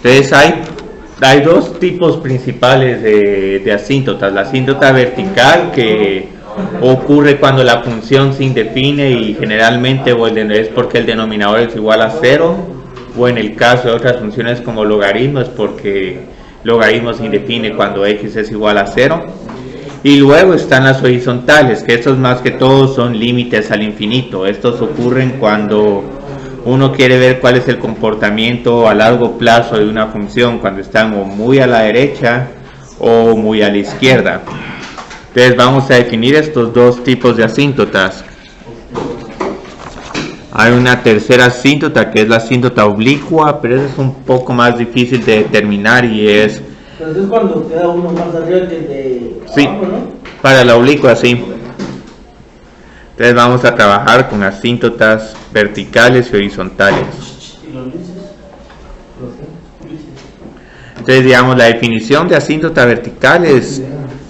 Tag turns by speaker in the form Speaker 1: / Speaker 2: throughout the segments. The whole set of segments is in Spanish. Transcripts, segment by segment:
Speaker 1: Entonces hay dos tipos principales de asíntotas. La asíntota vertical, que ocurre cuando la función se indefine y generalmente es porque el denominador es igual a 0, o en el caso de otras funciones como logaritmo es porque logaritmo se indefine cuando x es igual a 0. Y luego están las horizontales, que estos más que todo son límites al infinito. Estos ocurren cuando uno quiere ver cuál es el comportamiento a largo plazo de una función cuando están o muy a la derecha o muy a la izquierda. Entonces vamos a definir estos dos tipos de asíntotas. Hay una tercera asíntota que es la asíntota oblicua, pero esa es un poco más difícil de determinar y es...
Speaker 2: Entonces cuando queda uno más arriba que el de
Speaker 1: sí,
Speaker 2: abajo, ¿no?
Speaker 1: Para la oblicua, sí. Entonces vamos a trabajar con asíntotas verticales y horizontales. Entonces, digamos, la definición de asíntota vertical es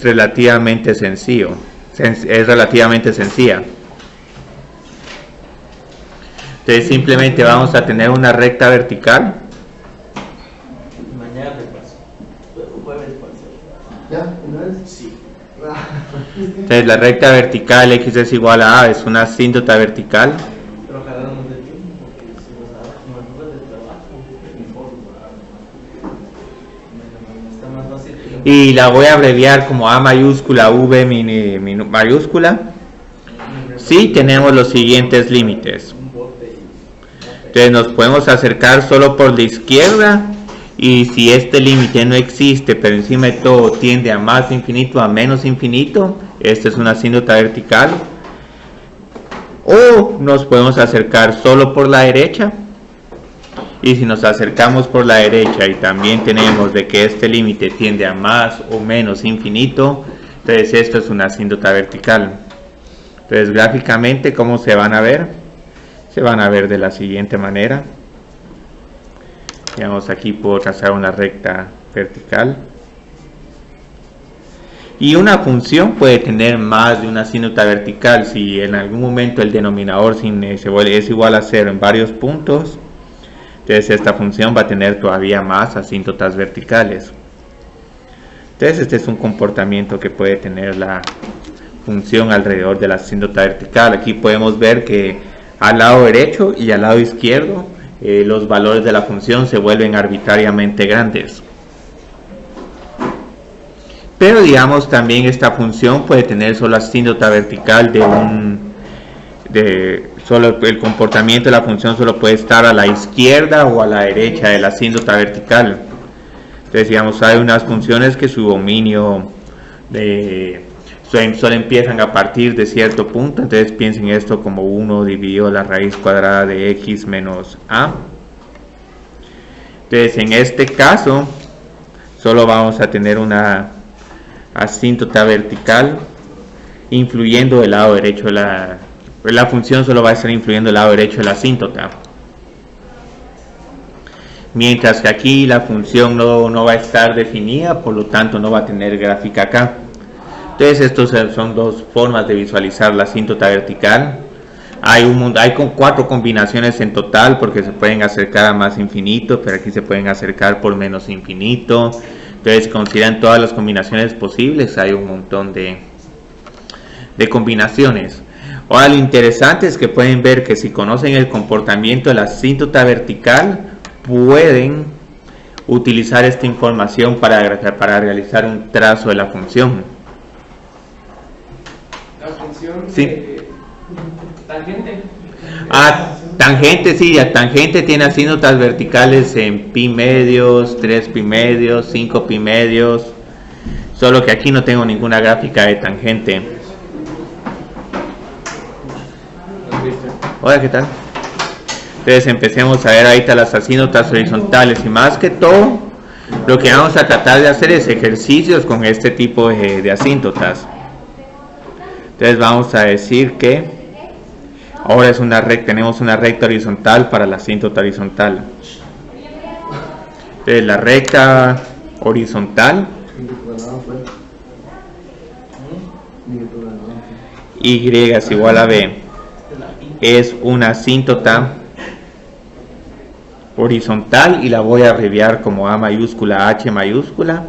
Speaker 1: relativamente sencilla. Entonces simplemente vamos a tener una recta vertical.
Speaker 2: Mañana repaso. Jueves parcial.
Speaker 3: ¿Ya? ¿Una vez?
Speaker 2: Sí.
Speaker 1: Entonces la recta vertical x es igual a a, es una asíntota vertical.
Speaker 2: Pero ojalá no nos dé tiempo porque si nos da como dudas de trabajo, está más fácil.
Speaker 1: Y la voy a abreviar como A mayúscula, V mayúscula. Sí, tenemos los siguientes límites. Entonces nos podemos acercar solo por la izquierda, y si este límite no existe pero encima de todo tiende a más infinito a menos infinito, esta es una asíntota vertical. O nos podemos acercar solo por la derecha, y si nos acercamos por la derecha y también tenemos de que este límite tiende a más o menos infinito, entonces esto es una asíntota vertical. Entonces gráficamente, ¿cómo se van a ver? Se van a ver de la siguiente manera. Digamos, aquí puedo trazar una recta vertical. Y una función puede tener más de una asíntota vertical. Si en algún momento el denominador es igual a 0 en varios puntos, entonces esta función va a tener todavía más asíntotas verticales. Entonces este es un comportamiento que puede tener la función alrededor de la asíntota vertical. Aquí podemos ver que al lado derecho y al lado izquierdo los valores de la función se vuelven arbitrariamente grandes. Pero digamos, también esta función puede tener solo asíntota vertical solo el comportamiento de la función solo puede estar a la izquierda o a la derecha de la asíntota vertical. Entonces digamos, hay unas funciones que su dominio solo empiezan a partir de cierto punto. Entonces piensen esto como 1 dividido la raíz cuadrada de x menos a. Entonces en este caso solo vamos a tener una asíntota vertical influyendo del lado derecho de la función solo va a estar influyendo el lado derecho de la asíntota, mientras que aquí la función no va a estar definida, por lo tanto no va a tener gráfica acá. Entonces estos son dos formas de visualizar la asíntota vertical. Hay 4 combinaciones en total, porque se pueden acercar a más infinito, pero aquí se pueden acercar por menos infinito. Entonces si consideran todas las combinaciones posibles, hay un montón de combinaciones. Ahora lo interesante es que pueden ver que si conocen el comportamiento de la asíntota vertical, pueden utilizar esta información para realizar un trazo de la función.
Speaker 4: La función
Speaker 1: Sí.
Speaker 4: Tangente.
Speaker 1: Tangente, sí, la tangente tiene asíntotas verticales en pi medios, 3 pi medios, 5 pi medios, solo que aquí no tengo ninguna gráfica de tangente. Hola, ¿qué tal? Entonces empecemos a ver ahorita las asíntotas horizontales, y más que todo lo que vamos a tratar de hacer es ejercicios con este tipo de asíntotas. Entonces vamos a decir que ahora tenemos una recta horizontal para la asíntota horizontal. Entonces la recta horizontal y es igual a b es una asíntota horizontal y la voy a abreviar como A mayúscula, H mayúscula.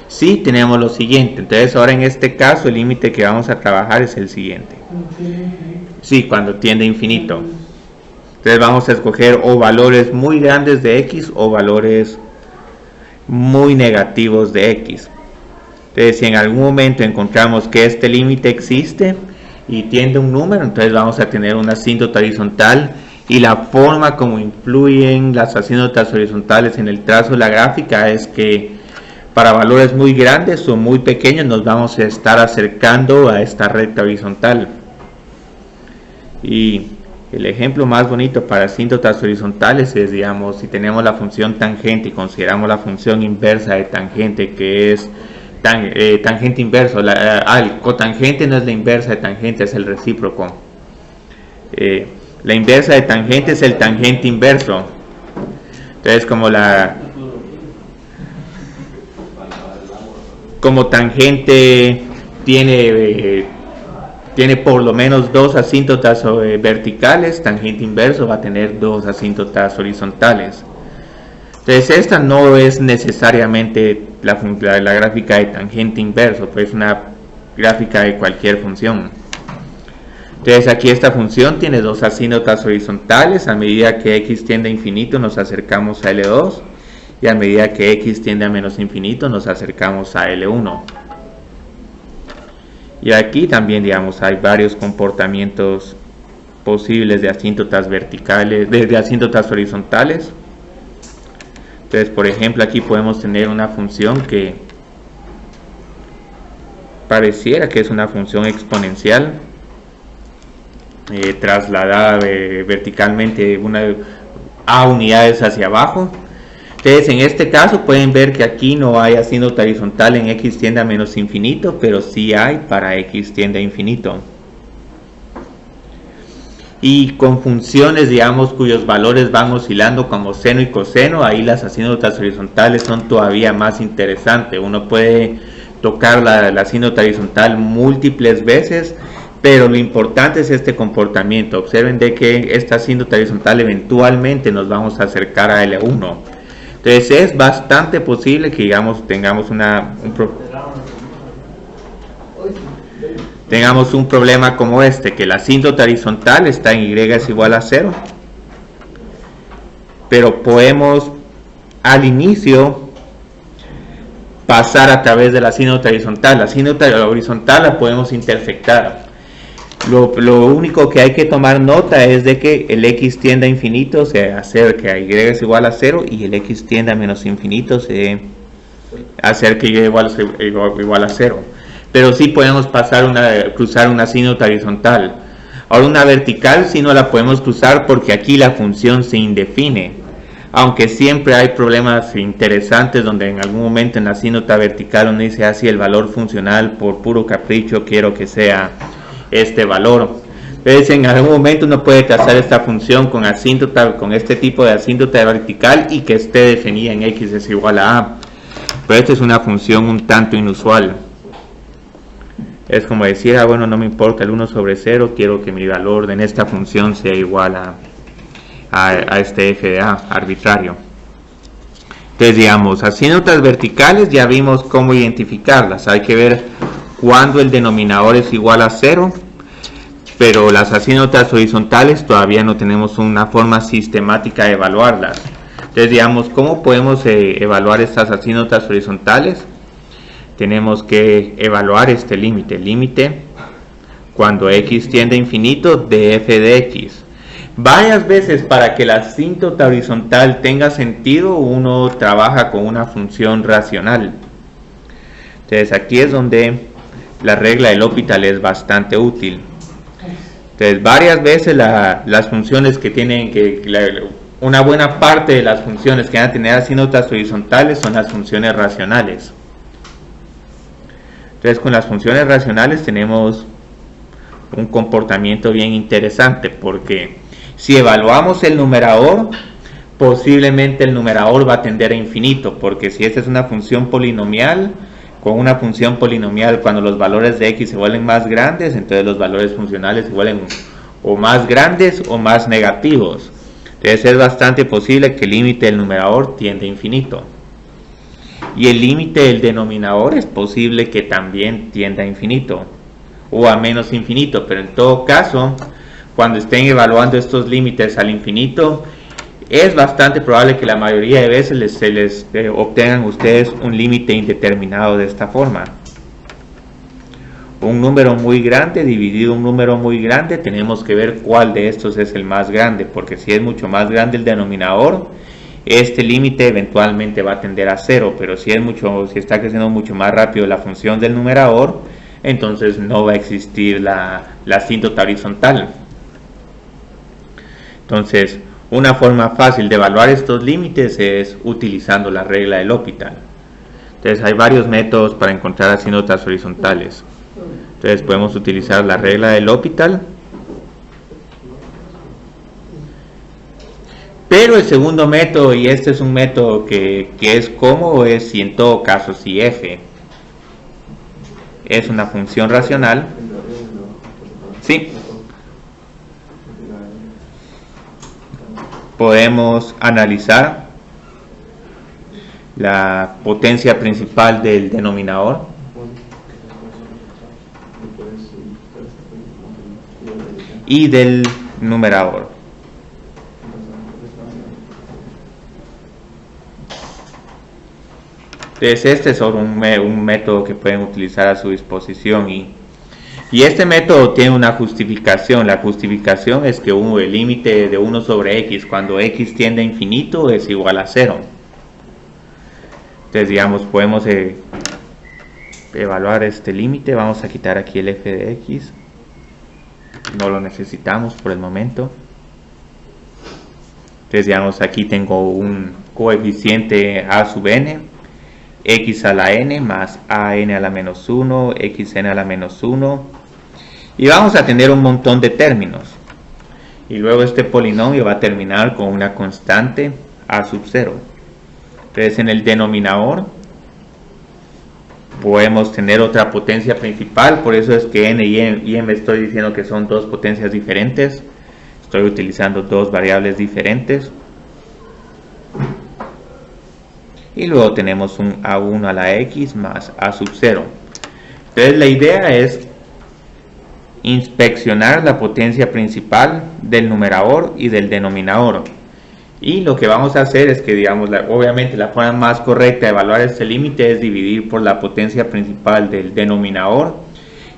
Speaker 1: Sí, tenemos lo siguiente. Entonces ahora en este caso el límite que vamos a trabajar es el siguiente. Sí, cuando tiende a infinito. Entonces vamos a escoger o valores muy grandes de X o valores muy negativos de X. Entonces si en algún momento encontramos que este límite existe y tiende a un número, entonces vamos a tener una asíntota horizontal, y la forma como influyen las asíntotas horizontales en el trazo de la gráfica es que para valores muy grandes o muy pequeños nos vamos a estar acercando a esta recta horizontal. Y el ejemplo más bonito para asíntotas horizontales es, digamos, si tenemos la función tangente y consideramos la función inversa de tangente, que es tangente inverso. El cotangente no es la inversa de tangente, es el recíproco. La inversa de tangente es el tangente inverso. Entonces como tangente tiene por lo menos dos asíntotas verticales, tangente inverso va a tener dos asíntotas horizontales. Entonces esta no es necesariamente la gráfica de tangente inverso, pues es una gráfica de cualquier función. Entonces aquí esta función tiene dos asíntotas horizontales. A medida que x tiende a infinito nos acercamos a L2, y a medida que x tiende a menos infinito nos acercamos a L1. Y aquí también, digamos, hay varios comportamientos posibles de asíntotas verticales, de asíntotas horizontales. Entonces, por ejemplo, aquí podemos tener una función que pareciera que es una función exponencial, trasladada verticalmente a unidades hacia abajo. Entonces en este caso pueden ver que aquí no hay asíntota horizontal en x tiende a menos infinito, pero sí hay para x tiende a infinito. Y con funciones, digamos, cuyos valores van oscilando como seno y coseno, ahí las asíntotas horizontales son todavía más interesantes. Uno puede tocar la asíntota horizontal múltiples veces, pero lo importante es este comportamiento. Observen de que esta asíntota horizontal eventualmente nos vamos a acercar a L1. Entonces es bastante posible que, digamos, tengamos un problema como este, que la asíntota horizontal está en y es igual a 0, pero podemos al inicio pasar a través de la asíntota horizontal. La asíntota horizontal la podemos intersectar. Lo único que hay que tomar nota es de que el x tiende a infinito se acerca a y es igual a 0, y el x tiende a menos infinito se acerca a y igual a 0. Pero sí podemos cruzar una asíntota horizontal. Ahora una vertical sí no la podemos cruzar porque aquí la función se indefine. Aunque siempre hay problemas interesantes donde en algún momento en la asíntota vertical uno dice así el valor funcional por puro capricho quiero que sea este valor. Entonces en algún momento uno puede trazar esta función con este tipo de asíntota vertical y que esté definida en x es igual a a. Pero esta es una función un tanto inusual. Es como decir, bueno, no me importa el 1 sobre 0, quiero que mi valor en esta función sea igual a este f de a arbitrario. Entonces digamos, asíntotas verticales ya vimos cómo identificarlas. Hay que ver cuando el denominador es igual a 0, pero las asíntotas horizontales todavía no tenemos una forma sistemática de evaluarlas. Entonces digamos, ¿cómo podemos evaluar estas asíntotas horizontales? Tenemos que evaluar este límite cuando x tiende a infinito de f de x. Varias veces para que la asíntota horizontal tenga sentido uno trabaja con una función racional. Entonces aquí es donde la regla del L'Hopital es bastante útil. Entonces varias veces las funciones que tienen una buena parte de las funciones que van a tener asíntotas horizontales son las funciones racionales. Entonces con las funciones racionales tenemos un comportamiento bien interesante, porque si evaluamos el numerador, posiblemente el numerador va a tender a infinito, porque si esta es una función polinomial, con una función polinomial cuando los valores de x se vuelven más grandes, entonces los valores funcionales se vuelven o más grandes o más negativos. Entonces es bastante posible que el límite del numerador tienda a infinito. Y el límite del denominador es posible que también tienda a infinito o a menos infinito, pero en todo caso, cuando estén evaluando estos límites al infinito, es bastante probable que la mayoría de veces se les obtengan ustedes un límite indeterminado de esta forma. Un número muy grande dividido un número muy grande, tenemos que ver cuál de estos es el más grande, porque si es mucho más grande el denominador, este límite eventualmente va a tender a 0, pero si está creciendo mucho más rápido la función del numerador, entonces no va a existir la asíntota horizontal. Entonces, una forma fácil de evaluar estos límites es utilizando la regla de L'Hopital. Entonces hay varios métodos para encontrar asíntotas horizontales. Entonces podemos utilizar la regla de L'Hopital. Pero el segundo método, y este es un método que es cómodo, es si en todo caso si f es una función racional, sí, podemos analizar la potencia principal del denominador y del numerador. Entonces este es un método que pueden utilizar a su disposición y este método tiene una justificación. La justificación es que el límite de 1 sobre x cuando x tiende a infinito es igual a 0. Entonces digamos podemos evaluar este límite. Vamos a quitar aquí el f de x, no lo necesitamos por el momento. Entonces digamos aquí tengo un coeficiente a sub n, x a la n más a n a la menos 1, xn a la menos 1, y vamos a tener un montón de términos, y luego este polinomio va a terminar con una constante a sub 0. Entonces en el denominador podemos tener otra potencia principal, por eso es que n y m estoy diciendo que son dos potencias diferentes, estoy utilizando dos variables diferentes. Y luego tenemos un a1 a la x más a sub 0. Entonces la idea es inspeccionar la potencia principal del numerador y del denominador. Y lo que vamos a hacer es que, digamos, obviamente la forma más correcta de evaluar este límite es dividir por la potencia principal del denominador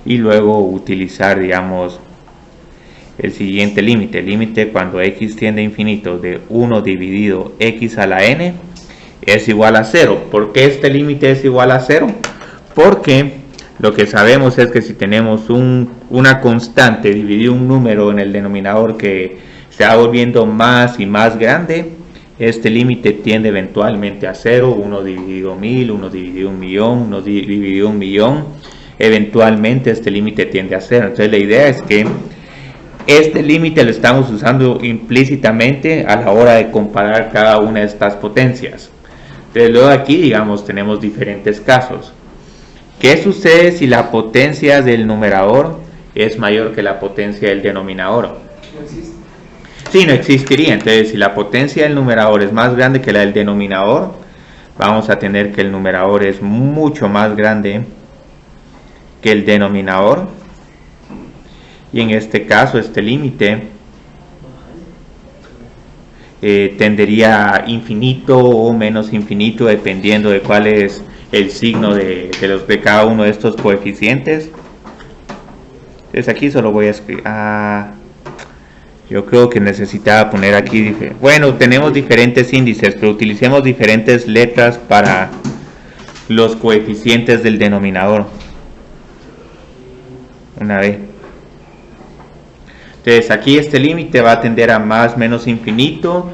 Speaker 1: y luego utilizar, digamos, el siguiente límite. El límite cuando x tiende a infinito de 1 dividido x a la n es igual a 0. ¿Por qué este límite es igual a 0? Porque lo que sabemos es que si tenemos una constante dividido un número en el denominador que se va volviendo más y más grande, este límite tiende eventualmente a 0. 1 dividido 1000, 1 dividido 1.000.000, 1 dividido 1.000.000, eventualmente este límite tiende a 0. Entonces la idea es que este límite lo estamos usando implícitamente a la hora de comparar cada una de estas potencias. Entonces luego aquí, digamos, tenemos diferentes casos. ¿Qué sucede si la potencia del numerador es mayor que la potencia del denominador?
Speaker 4: No existe.
Speaker 1: Sí, no existiría. Entonces si la potencia del numerador es más grande que la del denominador, vamos a tener que el numerador es mucho más grande que el denominador. Y en este caso este límite tendería a infinito o menos infinito dependiendo de cuál es el signo de cada uno de estos coeficientes. Entonces aquí solo voy a escribir, yo creo que necesitaba poner aquí, bueno, tenemos diferentes índices, pero utilicemos diferentes letras para los coeficientes del denominador. Una vez. Entonces aquí este límite va a tender a más menos infinito,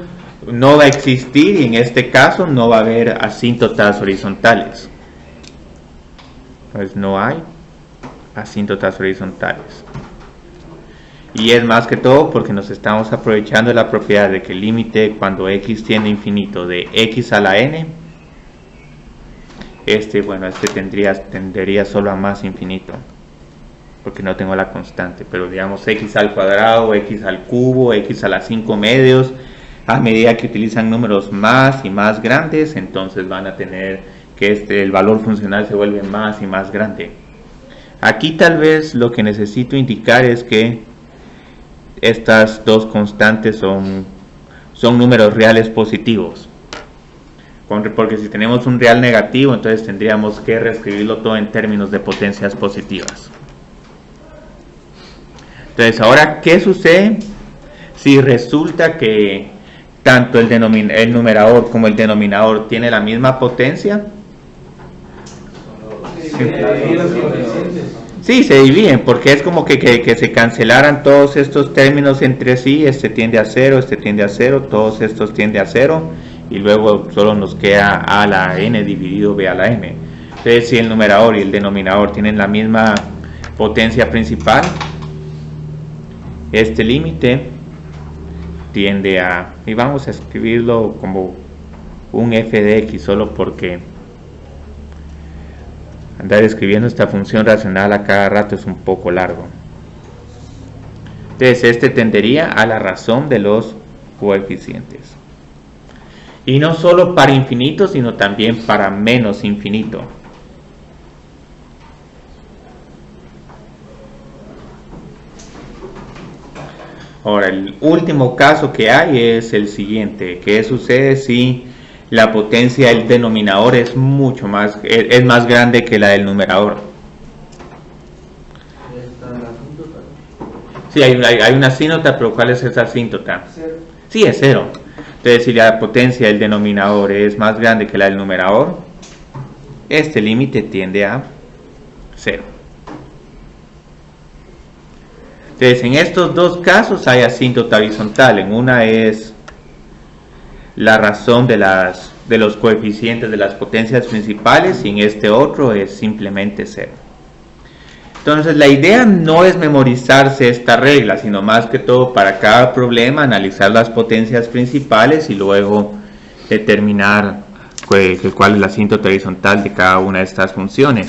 Speaker 1: no va a existir y en este caso no va a haber asíntotas horizontales. Pues no hay asíntotas horizontales. Y es más que todo porque nos estamos aprovechando de la propiedad de que el límite cuando x tiende a infinito de x a la n, tendería solo a más infinito, porque no tengo la constante, pero digamos x al cuadrado, x al cubo, x a la 5 medios, A medida que utilizan números más y más grandes, entonces van a tener que el valor funcional se vuelve más y más grande. Aquí tal vez lo que necesito indicar es que estas dos constantes son números reales positivos. Porque si tenemos un real negativo, entonces tendríamos que reescribirlo todo en términos de potencias positivas. Entonces, ahora, ¿qué sucede si resulta que tanto el numerador como el denominador tiene la misma potencia? Sí, se dividen, porque es como que se cancelaran todos estos términos entre sí. Este tiende a 0, este tiende a 0, todos estos tienden a 0, y luego solo nos queda a la n dividido b a la m. Entonces, si el numerador y el denominador tienen la misma potencia principal, este límite tiende a, y vamos a escribirlo como un f de x, solo porque andar escribiendo esta función racional a cada rato es un poco largo. Entonces, este tendería a la razón de los coeficientes. Y no solo para infinito, sino también para menos infinito. Ahora, el último caso que hay es el siguiente. ¿Qué sucede si la potencia del denominador es más grande que la del numerador? Sí, hay una asíntota, pero ¿cuál es esa asíntota? Sí, es 0. Entonces, si la potencia del denominador es más grande que la del numerador, este límite tiende a 0. Entonces, en estos dos casos hay asíntota horizontal. En una es la razón de los coeficientes de las potencias principales, y en este otro es simplemente 0. Entonces, la idea no es memorizarse esta regla, sino más que todo para cada problema analizar las potencias principales y luego determinar cuál es la asíntota horizontal de cada una de estas funciones.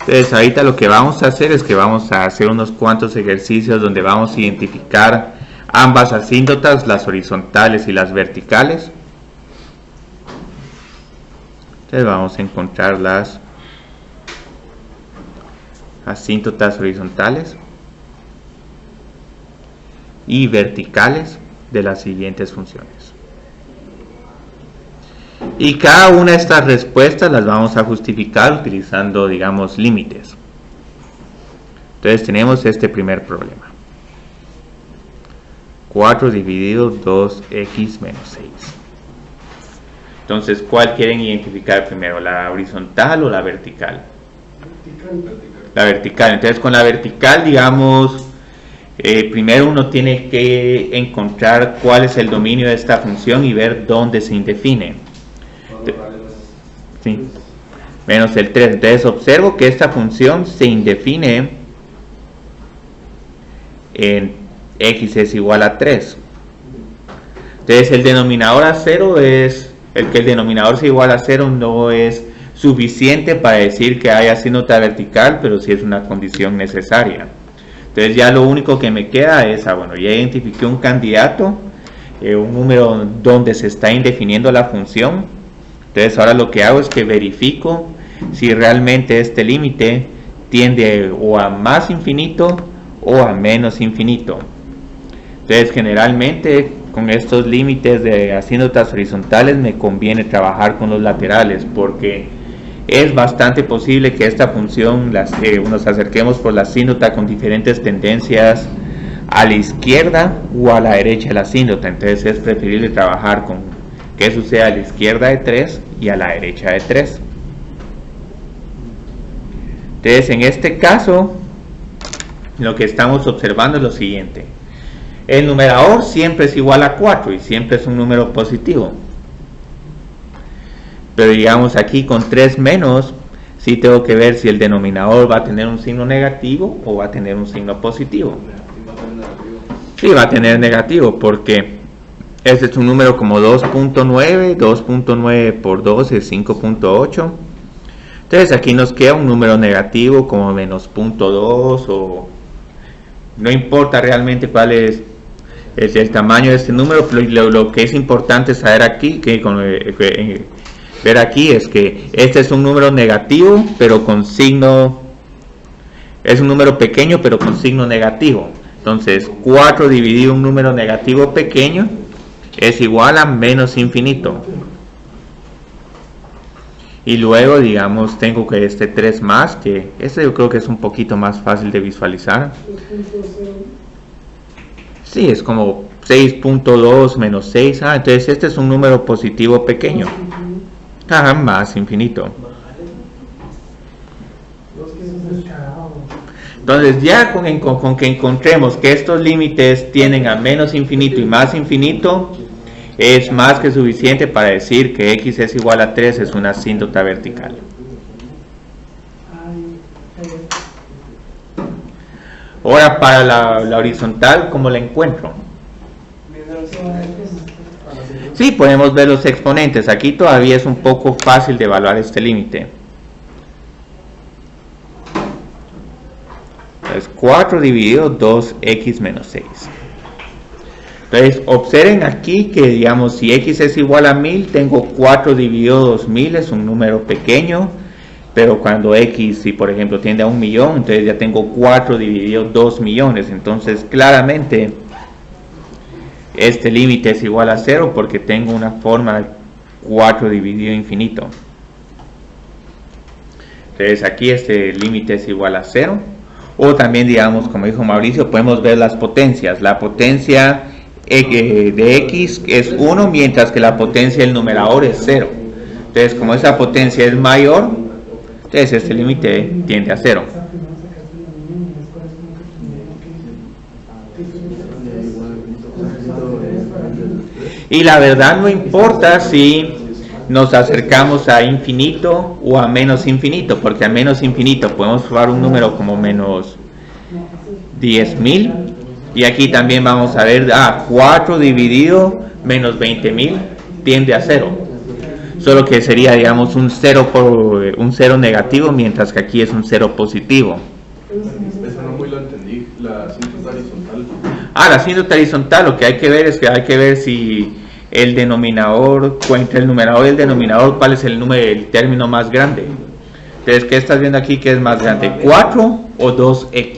Speaker 1: Entonces, ahorita lo que vamos a hacer es que vamos a hacer unos cuantos ejercicios donde vamos a identificar ambas asíntotas, las horizontales y las verticales. Entonces, vamos a encontrar las asíntotas horizontales y verticales de las siguientes funciones. Y cada una de estas respuestas las vamos a justificar utilizando, digamos, límites. Entonces tenemos este primer problema. 4 dividido 2x menos 6. Entonces, ¿cuál quieren identificar primero? ¿La horizontal o la vertical? La vertical. Entonces, con la vertical, digamos, primero uno tiene que encontrar cuál es el dominio de esta función y ver dónde se indefine. Sí. Menos el 3. Entonces, observo que esta función se indefine en x es igual a 3. Entonces, el denominador a 0 es... El que el denominador sea igual a 0 no es suficiente para decir que hay asíntota vertical, pero sí es una condición necesaria. Entonces, ya lo único que me queda es, bueno, ya identifiqué un candidato, un número donde se está indefiniendo la función. Entonces, ahora lo que hago es que verifico si realmente este límite tiende o a más infinito o a menos infinito. Entonces, generalmente con estos límites de asíntotas horizontales me conviene trabajar con los laterales, porque es bastante posible que esta función nos acerquemos por la asíntota con diferentes tendencias a la izquierda o a la derecha de la asíntota. Entonces, es preferible trabajar con que suceda a la izquierda de 3 y a la derecha de 3. Entonces, en este caso, lo que estamos observando es lo siguiente. El numerador siempre es igual a 4 y siempre es un número positivo. Pero digamos aquí con 3 menos, sí tengo que ver si el denominador va a tener un signo negativo o va a tener un signo positivo. Sí, va a tener negativo, porque este es un número como 2.9, 2.9 por 2 es 5.8. Entonces aquí nos queda un número negativo como menos 0.2, o no importa realmente cuál es es el tamaño de este número. Lo que es importante saber aquí, ver aquí, es que este es un número negativo, pero con signo, es un número pequeño, pero con signo negativo. Entonces, 4 dividido un número negativo pequeño es igual a menos infinito. Y luego, digamos, tengo que este 3 más, que este yo creo que es un poquito más fácil de visualizar. Sí, es como 6.2 menos 6. Entonces este es un número positivo pequeño. Más infinito. Entonces ya con que encontremos que estos límites tienden a menos infinito y más infinito, es más que suficiente para decir que x es igual a 3 es una asíntota vertical. Ahora para la horizontal, ¿cómo la encuentro? Sí, podemos ver los exponentes. Aquí todavía es un poco fácil de evaluar este límite. Entonces 4 dividido 2x menos 6. Entonces observen aquí que, digamos, si x es igual a 1000, tengo 4 dividido 2000, es un número pequeño. Pero cuando x, si por ejemplo tiende a 1.000.000, entonces ya tengo 4 dividido 2 millones. Entonces claramente este límite es igual a 0 porque tengo una forma de 4 dividido infinito. Entonces aquí este límite es igual a 0. O también, digamos, como dijo Mauricio, podemos ver las potencias. La potencia de x es 1, mientras que la potencia del numerador es 0. Entonces como esa potencia es mayor, entonces este límite tiende a 0. Y la verdad no importa si nos acercamos a infinito o a menos infinito, porque a menos infinito podemos probar un número como menos 10.000. Y aquí también vamos a ver, 4 dividido menos 20.000 tiende a 0. Solo que sería, digamos, un 0 negativo, mientras que aquí es un 0 positivo.
Speaker 3: Eso no muy lo entendí, la asíntota horizontal.
Speaker 1: La asíntota horizontal, lo que hay que ver es que hay que ver si el denominador, entre el numerador y el denominador, cuál es el término más grande. Entonces, ¿qué estás viendo aquí que es más grande? ¿4 o 2x?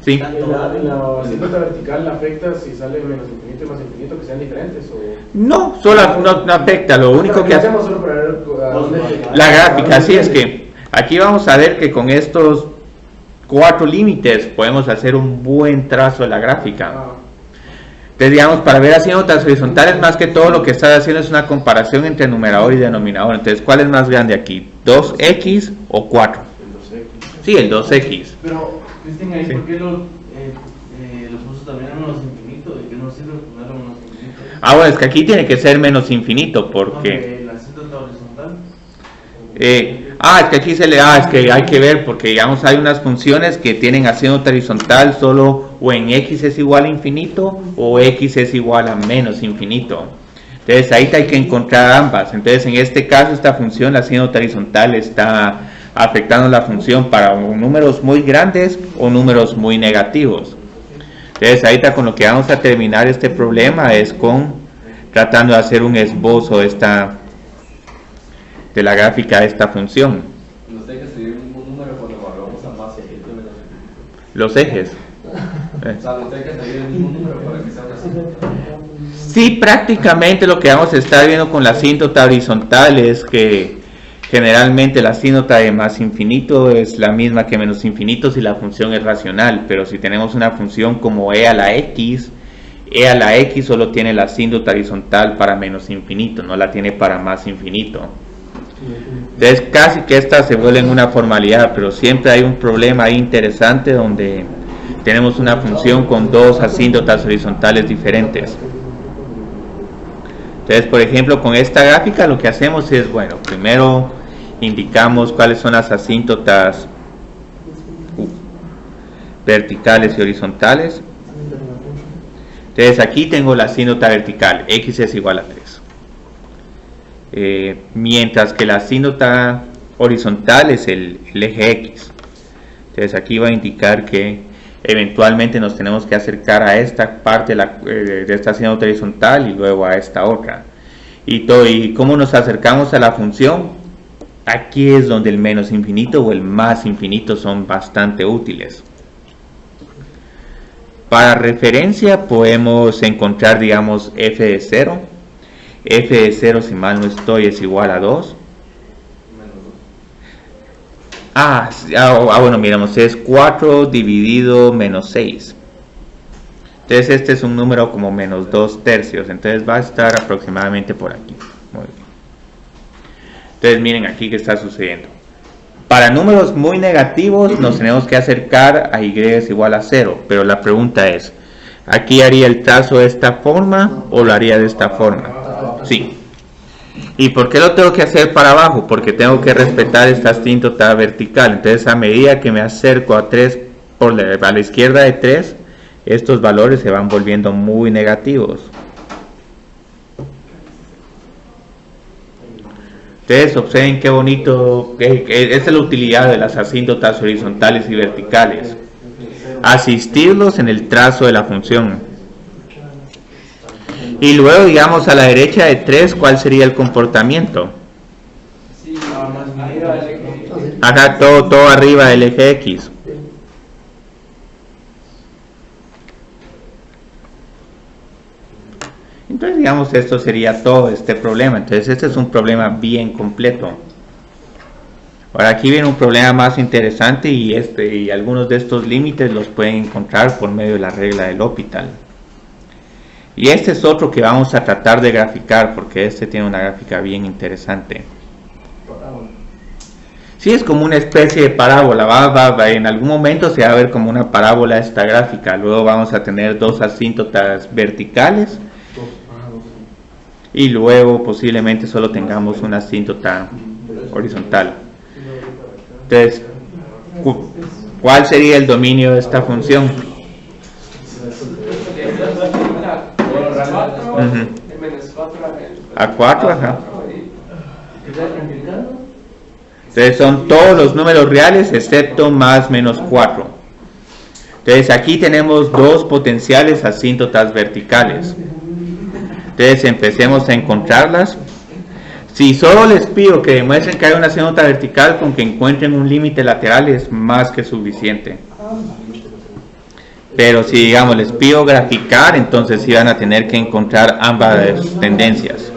Speaker 1: ¿Sí?
Speaker 2: ¿La asíntota vertical afecta si sale menos infinito y más infinito, que sean diferentes? ¿O?
Speaker 1: No, solo no afecta, lo único que hacemos
Speaker 2: solo para ver
Speaker 1: la gráfica, así es que aquí vamos a ver que con estos 4 límites podemos hacer un buen trazo de la gráfica. Entonces, digamos, para ver asínotas horizontales, más que todo lo que está haciendo es una comparación entre numerador y denominador. Entonces, ¿cuál es más grande aquí? ¿2x o 4?
Speaker 3: El 2x.
Speaker 1: Sí, el 2x.
Speaker 2: Pero, Cristian, ahí,
Speaker 1: Sí.
Speaker 2: ¿por qué los puso también a menos infinito? ¿De qué no sirve ponerlo a menos infinito?
Speaker 1: Bueno, es que aquí tiene que ser menos infinito, porque...
Speaker 2: La asíntota horizontal.
Speaker 1: Es que aquí es que hay que ver, porque digamos hay unas funciones que tienen asíntota horizontal solo o en x es igual a infinito o x es igual a menos infinito. Entonces ahí hay que encontrar ambas. Entonces en este caso esta función, la asíntota horizontal, está afectando la función para números muy grandes o números muy negativos. Entonces ahorita con lo que vamos a terminar este problema es con tratando de hacer un esbozo de la gráfica de esta función.
Speaker 5: Nos tiene que seguir el mismo número cuando evaluamos a más infinito y menos infinito.
Speaker 1: Los ejes.
Speaker 5: O sea, nos tiene que seguir el mismo número para que sea una asíntota.
Speaker 1: Sí, prácticamente lo que vamos a estar viendo con la asíntota horizontal es que generalmente la asíntota de más infinito es la misma que menos infinito si la función es racional, pero si tenemos una función como e a la x solo tiene la asíntota horizontal para menos infinito, no la tiene para más infinito. Entonces casi que estas se vuelven una formalidad, pero siempre hay un problema ahí interesante donde tenemos una función con dos asíntotas horizontales diferentes. Entonces, por ejemplo, con esta gráfica lo que hacemos es, bueno, primero indicamos cuáles son las asíntotas verticales y horizontales. Entonces aquí tengo la asíntota vertical, x es igual a 3. Mientras que la asíntota horizontal es el eje x. Entonces aquí va a indicar que eventualmente nos tenemos que acercar a esta parte de esta asíntota horizontal y luego a esta otra. ¿Y cómo nos acercamos a la función? Aquí es donde el menos infinito o el más infinito son bastante útiles. Para referencia podemos encontrar, digamos, f de 0. F de 0, si mal no estoy, es igual a 2. Bueno, miramos, es 4 dividido menos 6. Entonces este es un número como menos 2/3, entonces va a estar aproximadamente por aquí. Muy bien. Entonces miren aquí qué está sucediendo. Para números muy negativos nos tenemos que acercar a y es igual a 0, pero la pregunta es, ¿aquí haría el trazo de esta forma o lo haría de esta forma? Sí. ¿Y por qué lo tengo que hacer para abajo? Porque tengo que respetar esta asíntota vertical. Entonces a medida que me acerco a 3 a la izquierda de 3, estos valores se van volviendo muy negativos. Ustedes observen qué bonito, esa es la utilidad de las asíntotas horizontales y verticales. Asistirlos en el trazo de la función. Y luego, digamos, a la derecha de 3, ¿cuál sería el comportamiento? Acá todo arriba del eje X. Entonces, digamos, esto sería todo este problema. Entonces, este es un problema bien completo. Ahora, aquí viene un problema más interesante y algunos de estos límites los pueden encontrar por medio de la regla del L'Hopital. Y este es otro que vamos a tratar de graficar porque este tiene una gráfica bien interesante. Sí, es como una especie de parábola. En algún momento se va a ver como una parábola esta gráfica. Luego vamos a tener dos asíntotas verticales. Y luego posiblemente solo tengamos una asíntota horizontal. Entonces, ¿cuál sería el dominio de esta función? A 4, ajá. Entonces son todos los números reales excepto más menos 4. Entonces aquí tenemos dos potenciales asíntotas verticales. Entonces empecemos a encontrarlas. Si solo les pido que demuestren que hay una asíntota vertical, con que encuentren un límite lateral es más que suficiente. Pero si, digamos, les pido graficar, entonces sí van a tener que encontrar ambas tendencias.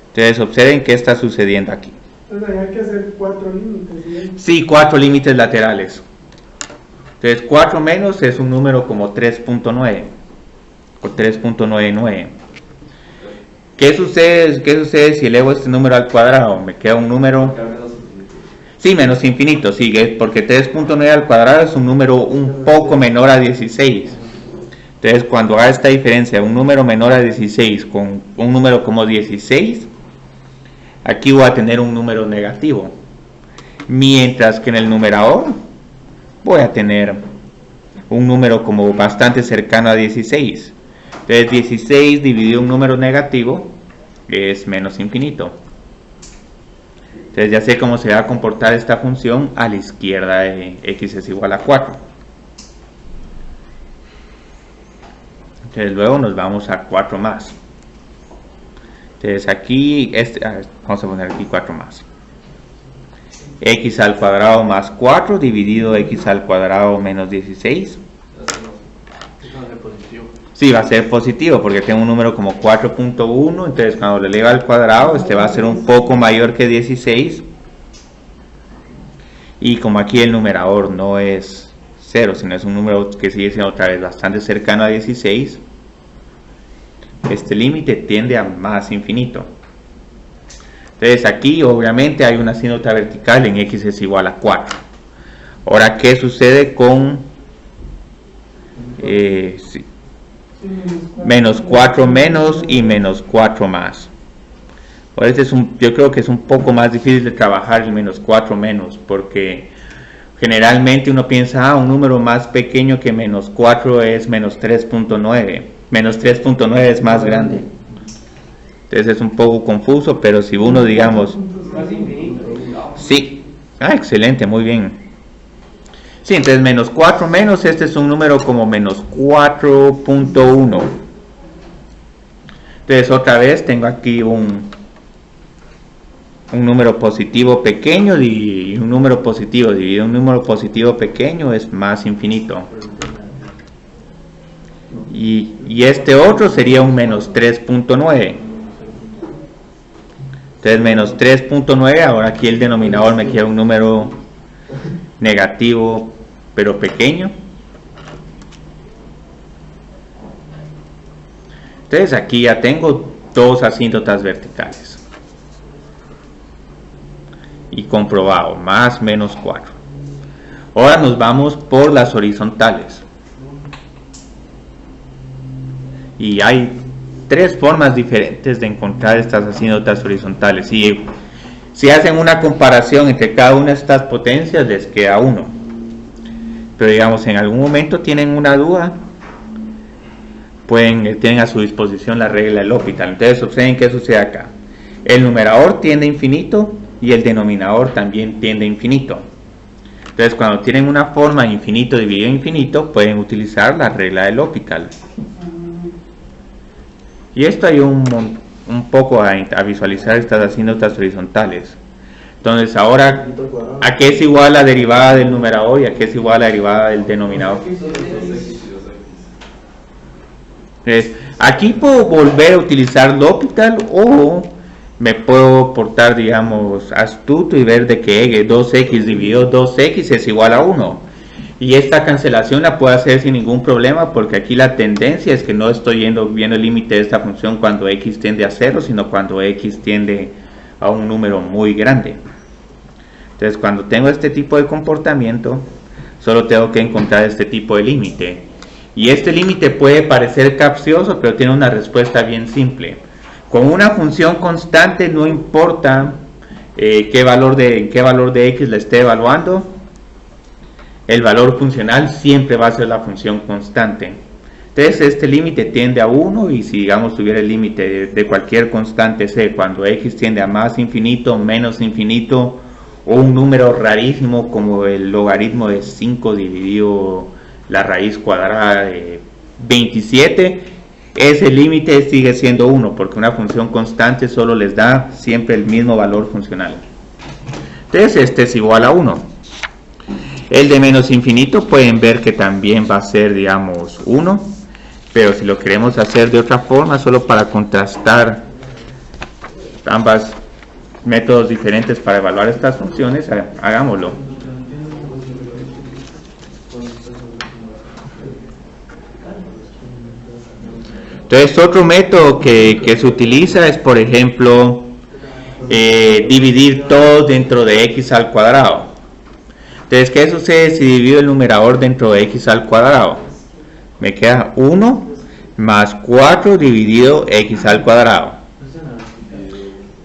Speaker 1: Entonces observen qué está sucediendo aquí.
Speaker 6: Entonces hay que hacer 4 límites.
Speaker 1: Sí, 4 límites laterales. Entonces 4 menos es un número como 3.9 o 3.99. ¿Qué sucede si elevo este número al cuadrado? Me queda un número... Sí, menos infinito, sí, porque 3.9 al cuadrado es un número un poco menor a 16. Entonces cuando haga esta diferencia, un número menor a 16 con un número como 16, aquí voy a tener un número negativo. Mientras que en el numerador voy a tener un número como bastante cercano a 16. Entonces 16 dividido un número negativo es menos infinito. Entonces ya sé cómo se va a comportar esta función a la izquierda de x es igual a 4. Entonces luego nos vamos a 4 más. Entonces aquí, vamos a poner aquí 4 más. X al cuadrado más 4 dividido x al cuadrado menos 16. Sí, va a ser positivo porque tengo un número como 4.1, entonces cuando lo eleva al cuadrado, este va a ser un poco mayor que 16. Y como aquí el numerador no es 0, sino es un número que sigue siendo otra vez bastante cercano a 16, este límite tiende a más infinito. Entonces aquí obviamente hay una asíntota vertical en x es igual a 4. Ahora, ¿qué sucede con menos 4 menos y menos 4 más? Ahora yo creo que es un poco más difícil de trabajar el menos 4 menos, porque generalmente uno piensa, un número más pequeño que menos 4 es menos 3.9. Menos 3.9 es más grande. Entonces es un poco confuso, pero si uno, digamos... Sí. Excelente, muy bien. Sí, entonces menos 4 menos, este es un número como menos 4.1. Entonces otra vez tengo aquí un número positivo pequeño y un número positivo dividido un número positivo pequeño es más infinito. Y este otro sería un menos 3.9. Entonces menos 3.9, ahora aquí el denominador me queda un número negativo pero pequeño. Entonces aquí ya tengo dos asíntotas verticales. Y comprobado, más menos 4. Ahora nos vamos por las horizontales. Y hay tres formas diferentes de encontrar estas asíntotas horizontales. Si hacen una comparación entre cada una de estas potencias, les queda 1. Pero digamos, en algún momento tienen una duda, tienen a su disposición la regla del L'Hopital. Entonces observen qué sucede acá. El numerador tiende a infinito y el denominador también tiende a infinito. Entonces cuando tienen una forma infinito dividido infinito, pueden utilizar la regla del L'Hopital. Y esto ayuda un poco a visualizar estas asíntotas horizontales. Entonces ahora, ¿a qué es igual la derivada del numerador y a qué es igual la derivada del denominador? Entonces, aquí puedo volver a utilizar L'Hopital o me puedo portar, digamos, astuto y ver de que 2x dividido 2x es igual a 1. Y esta cancelación la puedo hacer sin ningún problema, porque aquí la tendencia es que no estoy viendo el límite de esta función cuando x tiende a 0, sino cuando x tiende a un número muy grande. Entonces cuando tengo este tipo de comportamiento, solo tengo que encontrar este tipo de límite. Y este límite puede parecer capcioso, pero tiene una respuesta bien simple. Con una función constante no importa en qué valor de x la esté evaluando, el valor funcional siempre va a ser la función constante. Entonces este límite tiende a 1, y si digamos tuviera el límite de cualquier constante c, cuando x tiende a más infinito, menos infinito, o un número rarísimo como el logaritmo de 5 dividido la raíz cuadrada de 27, ese límite sigue siendo 1, porque una función constante solo les da siempre el mismo valor funcional. Entonces este es igual a 1. El de menos infinito pueden ver que también va a ser, digamos, 1, pero si lo queremos hacer de otra forma, solo para contrastar ambos métodos diferentes para evaluar estas funciones, hagámoslo. Entonces otro método que se utiliza es, por ejemplo, dividir todo dentro de x al cuadrado. Entonces, ¿qué sucede si divido el numerador dentro de x al cuadrado? Me queda 1 más 4 dividido x al cuadrado.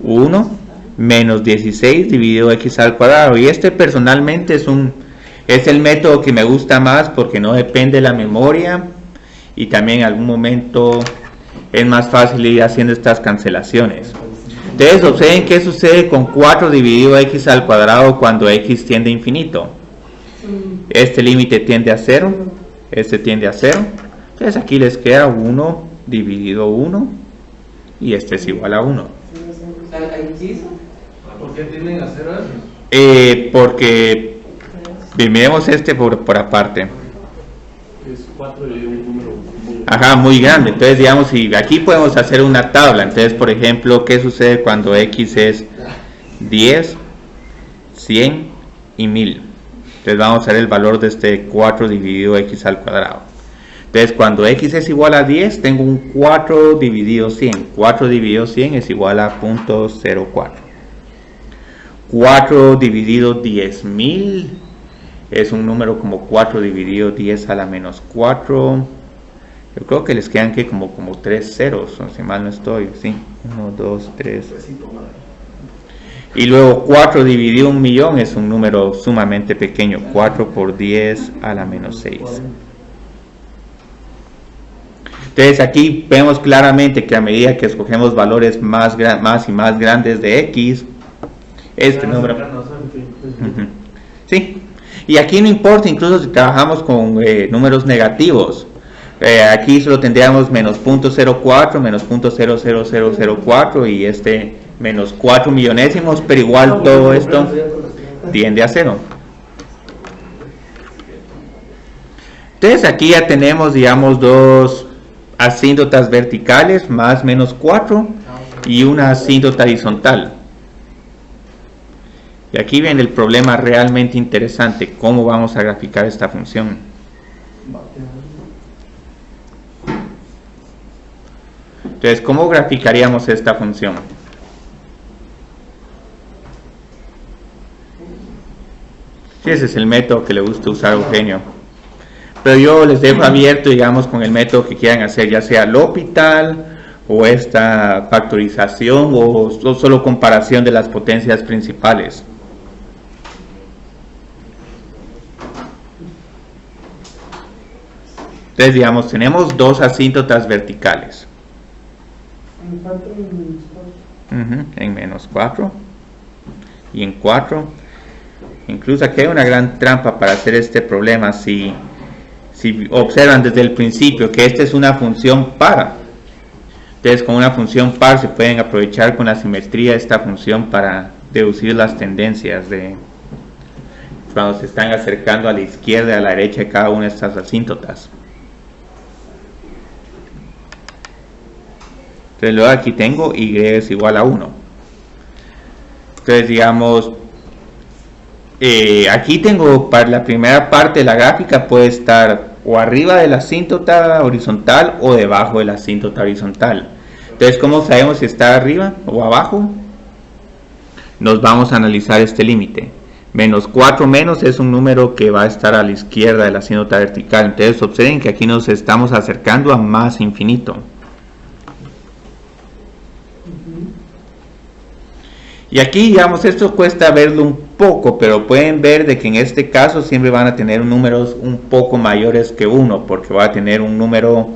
Speaker 1: 1 menos 16 dividido x al cuadrado. Y este personalmente es el método que me gusta más, porque no depende de la memoria y también en algún momento es más fácil ir haciendo estas cancelaciones. Entonces observen qué sucede con 4 dividido x al cuadrado cuando x tiende a infinito. Este límite tiende a 0, este tiende a 0. Entonces aquí les queda 1 dividido 1 y este es igual a 1.
Speaker 2: ¿Por qué tienden a 0
Speaker 1: porque miremos este por aparte.
Speaker 3: Es 4 y un número muy...
Speaker 1: Ajá, muy grande. Entonces, digamos, si aquí podemos hacer una tabla. Entonces, por ejemplo, ¿qué sucede cuando x es 10, 100 y 1000? Entonces vamos a ver el valor de este 4 dividido x al cuadrado. Entonces, cuando x es igual a 10, tengo un 4 dividido 100. 4 dividido 100 es igual a 0.04. 4 dividido 10.000 es un número como 4 dividido 10 a la menos 4. Yo creo que les quedan que como 3 ceros, si mal no estoy, ¿sí? 1, 2, 3. Y luego 4 dividido 1.000.000 es un número sumamente pequeño, 4 por 10 a la menos 6. Entonces aquí vemos claramente que a medida que escogemos valores más y más grandes de x, este número... Sí. Y aquí no importa, incluso si trabajamos con números negativos. Aquí solo tendríamos menos 0.04, menos 0.00004 y este menos 4 millonésimos, pero igual todo esto tiende a 0. Entonces aquí ya tenemos, digamos, dos asíntotas verticales más menos 4 y una asíntota horizontal. Y aquí viene el problema realmente interesante, cómo vamos a graficar esta función. Entonces, ¿cómo graficaríamos esta función? Sí, ese es el método que le gusta usar a Eugenio. Pero yo les dejo abierto, digamos, con el método que quieran hacer, ya sea L'Hopital o esta factorización o solo comparación de las potencias principales. Entonces, digamos, tenemos dos asíntotas verticales. En menos 4 y en 4. Incluso aquí hay una gran trampa para hacer este problema. Si observan desde el principio que esta es una función par, entonces con una función par se pueden aprovechar con la simetría de esta función para deducir las tendencias de cuando se están acercando a la izquierda y a la derecha de cada una de estas asíntotas. Entonces luego aquí tengo y es igual a 1. Entonces digamos, aquí tengo para la primera parte de la gráfica puede estar o arriba de la asíntota horizontal o debajo de la asíntota horizontal. Entonces, ¿cómo sabemos si está arriba o abajo? Nos vamos a analizar este límite. Menos 4 menos es un número que va a estar a la izquierda de la asíntota vertical. Entonces, observen que aquí nos estamos acercando a más infinito. Y aquí, digamos, esto cuesta verlo un poco, pero pueden ver de que en este caso siempre van a tener números un poco mayores que 1, porque va a tener un número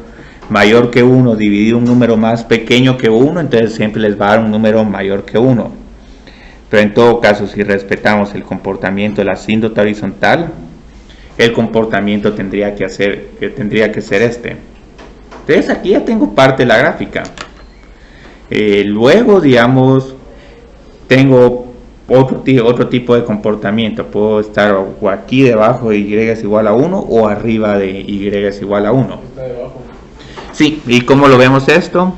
Speaker 1: mayor que 1 dividido un número más pequeño que 1, entonces siempre les va a dar un número mayor que 1. Pero en todo caso, si respetamos el comportamiento de la asíntota horizontal, el comportamiento tendría que ser este. Entonces aquí ya tengo parte de la gráfica. Luego, digamos, tengo otro tipo de comportamiento. Puedo estar o aquí debajo de y es igual a 1 o arriba de y es igual a 1.
Speaker 3: Está debajo.
Speaker 1: Sí, ¿y cómo lo vemos esto?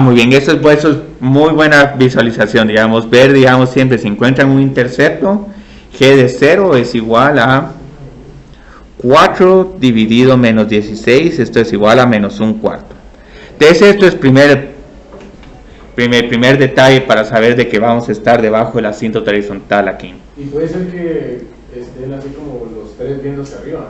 Speaker 1: Muy bien, eso es muy buena visualización, digamos, ver, digamos, siempre si encuentran un intercepto, g de 0 es igual a 4 dividido menos 16, esto es igual a menos 1/4. Entonces esto es primer detalle para saber de que vamos a estar debajo de la asíntota horizontal aquí.
Speaker 3: Y puede ser que estén así como los tres viendo hacia arriba.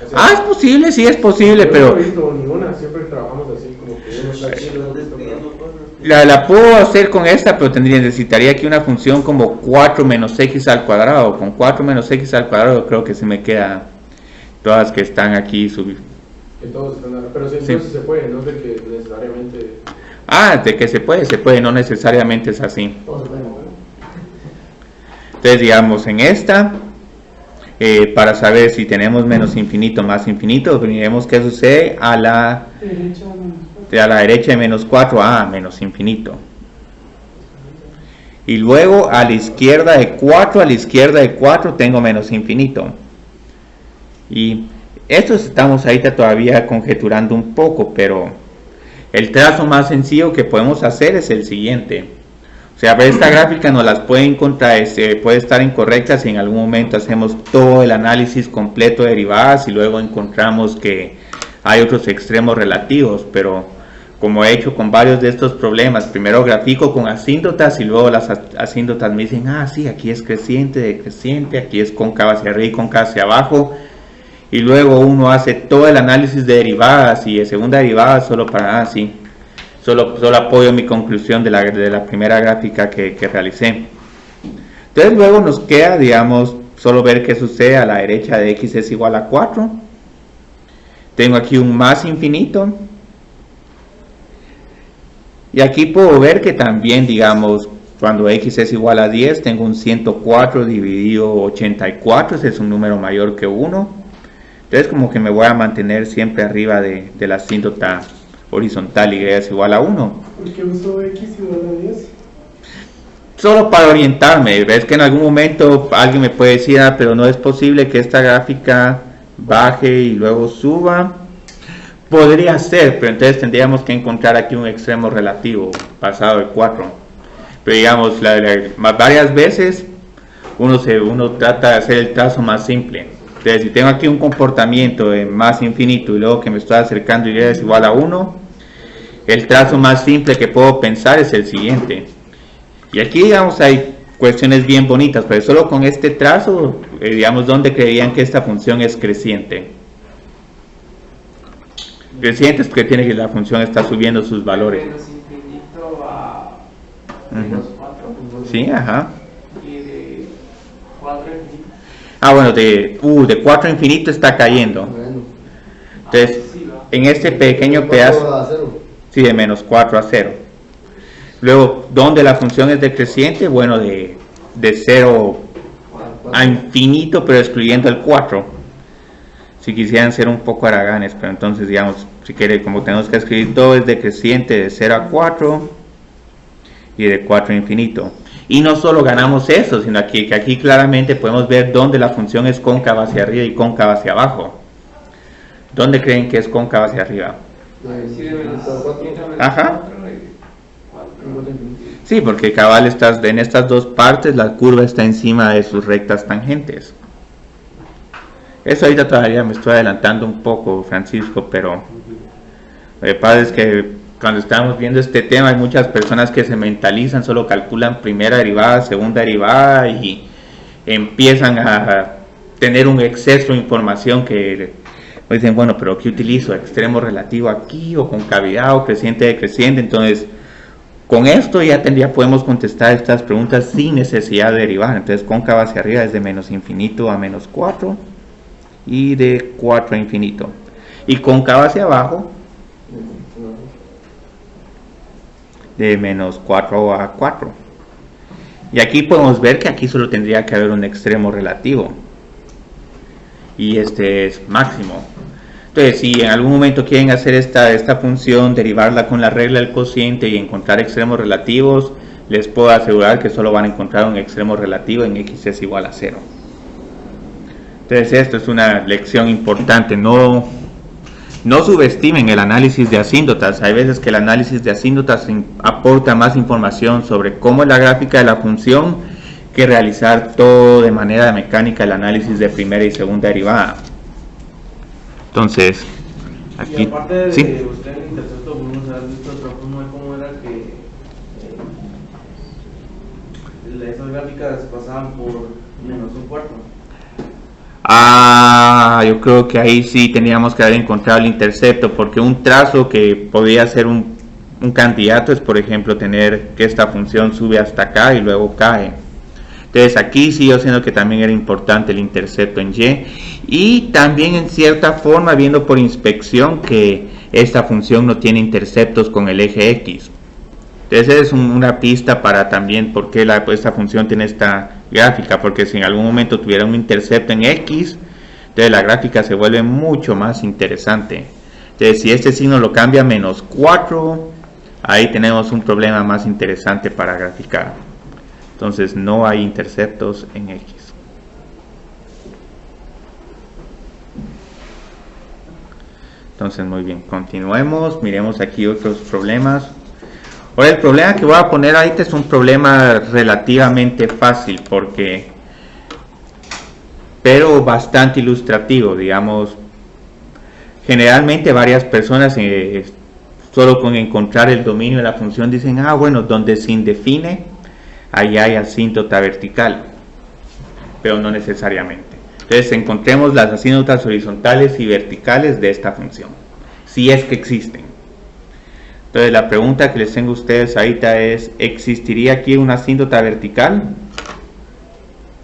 Speaker 3: O sea,
Speaker 1: Es posible, sí es posible, pero
Speaker 3: no he visto ninguna, siempre trabajamos así como que uno está aquí, luego está acá.
Speaker 1: la puedo hacer con esta, pero necesitaría aquí una función como 4 menos x al cuadrado. Con 4 menos x al cuadrado creo que se me queda todas que están aquí
Speaker 3: Que todos están, pero sí,
Speaker 1: Sí.
Speaker 3: entonces se puede, no es de que necesariamente
Speaker 1: de que se puede, no necesariamente es así.
Speaker 3: todo se puede mover.
Speaker 1: Entonces, digamos, en esta, para saber si tenemos menos infinito más infinito, veremos qué sucede a la derecha de menos 4 a menos infinito. Y luego a la izquierda de 4, tengo menos infinito. Y esto estamos ahorita todavía conjeturando un poco, pero el trazo más sencillo que podemos hacer es el siguiente. O sea, ver esta gráfica nos las puede encontrar, puede estar incorrecta si en algún momento hacemos todo el análisis completo de derivadas y luego encontramos que hay otros extremos relativos, pero como he hecho con varios de estos problemas, primero grafico con asíntotas y luego las asíntotas me dicen, sí, aquí es creciente, decreciente, aquí es cóncava hacia arriba y cóncava hacia abajo, y luego uno hace todo el análisis de derivadas y de segunda derivada solo para, solo apoyo mi conclusión de la primera gráfica que realicé. Entonces luego nos queda, digamos, solo ver qué sucede a la derecha de x es igual a 4. Tengo aquí un más infinito. Y aquí puedo ver que también, digamos, cuando x es igual a 10, tengo un 104 dividido 84, ese es un número mayor que 1. Entonces como que me voy a mantener siempre arriba de la asíntota horizontal y es igual a 1.
Speaker 6: ¿Por qué uso x igual a 10?
Speaker 1: Solo para orientarme, ves que en algún momento alguien me puede decir, pero no es posible que esta gráfica baje y luego suba. Podría ser, pero entonces tendríamos que encontrar aquí un extremo relativo pasado de 4. Pero digamos, varias veces uno trata de hacer el trazo más simple. Entonces si tengo aquí un comportamiento de más infinito y luego que me estoy acercando y es igual a 1, el trazo más simple que puedo pensar es el siguiente. Y aquí, digamos, hay cuestiones bien bonitas, pero solo con este trazo, digamos, ¿dónde creerían que esta función es creciente? Creciente es que tiene que la función está subiendo sus valores.
Speaker 4: Menos infinito a menos 4.
Speaker 1: Sí, ajá.
Speaker 4: Y de 4 a infinito.
Speaker 1: Bueno, de 4 a infinito está cayendo.
Speaker 5: Bueno.
Speaker 1: Entonces,
Speaker 4: Sí, va.
Speaker 1: en este pequeño pedazo,
Speaker 5: A 0.
Speaker 1: sí, de menos 4 a 0. Luego, ¿dónde la función es decreciente? Bueno, de 0 a infinito, pero excluyendo el 4. Si quisieran ser un poco haraganes, pero entonces, digamos, si quiere, como tenemos que escribir todo, es decreciente de 0 a 4 y de 4 a infinito. Y no solo ganamos eso, sino que aquí claramente podemos ver dónde la función es cóncava hacia arriba y cóncava hacia abajo. ¿Dónde creen que es cóncava hacia arriba?
Speaker 4: Sí, de menos 4.
Speaker 1: Ajá. Sí, porque cabal en estas dos partes la curva está encima de sus rectas tangentes. Eso ahorita todavía me estoy adelantando un poco, Francisco, pero lo que pasa es que cuando estamos viendo este tema hay muchas personas que se mentalizan, solo calculan primera derivada, segunda derivada y empiezan a tener un exceso de información que dicen, bueno, pero ¿qué utilizo? ¿Extremo relativo aquí o concavidad o creciente decreciente? Entonces, con esto ya podemos contestar estas preguntas sin necesidad de derivar. Entonces, cóncava hacia arriba es de menos infinito a menos 4 y de 4 a infinito. Y cóncava hacia abajo de menos 4 a 4. Y aquí podemos ver que aquí solo tendría que haber un extremo relativo. Y este es máximo. Entonces, si en algún momento quieren hacer esta función, derivarla con la regla del cociente y encontrar extremos relativos, les puedo asegurar que solo van a encontrar un extremo relativo en x es igual a 0. Entonces, esto es una lección importante. No subestimen el análisis de asíntotas. Hay veces que el análisis de asíntotas aporta más información sobre cómo es la gráfica de la función que realizar todo de manera mecánica el análisis de primera y segunda derivada. Entonces, aquí
Speaker 2: Y aparte de
Speaker 1: sí.
Speaker 2: buscar el intercepto, podemos haber visto otra forma de cómo era que esas gráficas pasaban por menos un cuarto.
Speaker 1: Yo creo que ahí sí teníamos que haber encontrado el intercepto, porque un trazo que podría ser un candidato es, por ejemplo, tener que esta función sube hasta acá y luego cae. Entonces aquí sí yo siento que también era importante el intercepto en Y, y también en cierta forma viendo por inspección que esta función no tiene interceptos con el eje X. Entonces es una pista para también por qué esta función tiene esta gráfica, porque si en algún momento tuviera un intercepto en X, entonces la gráfica se vuelve mucho más interesante. Entonces si este signo lo cambia a menos 4, ahí tenemos un problema más interesante para graficar. Entonces no hay interceptos en X. Entonces muy bien, continuemos, miremos aquí otros problemas. Ahora el problema que voy a poner ahorita es un problema relativamente fácil pero bastante ilustrativo, digamos. Generalmente varias personas solo con encontrar el dominio de la función dicen, bueno, donde se indefine ahí hay asíntota vertical, pero no necesariamente. Entonces encontremos las asíntotas horizontales y verticales de esta función, si es que existen. Entonces la pregunta que les tengo a ustedes ahorita es, ¿existiría aquí una asíntota vertical?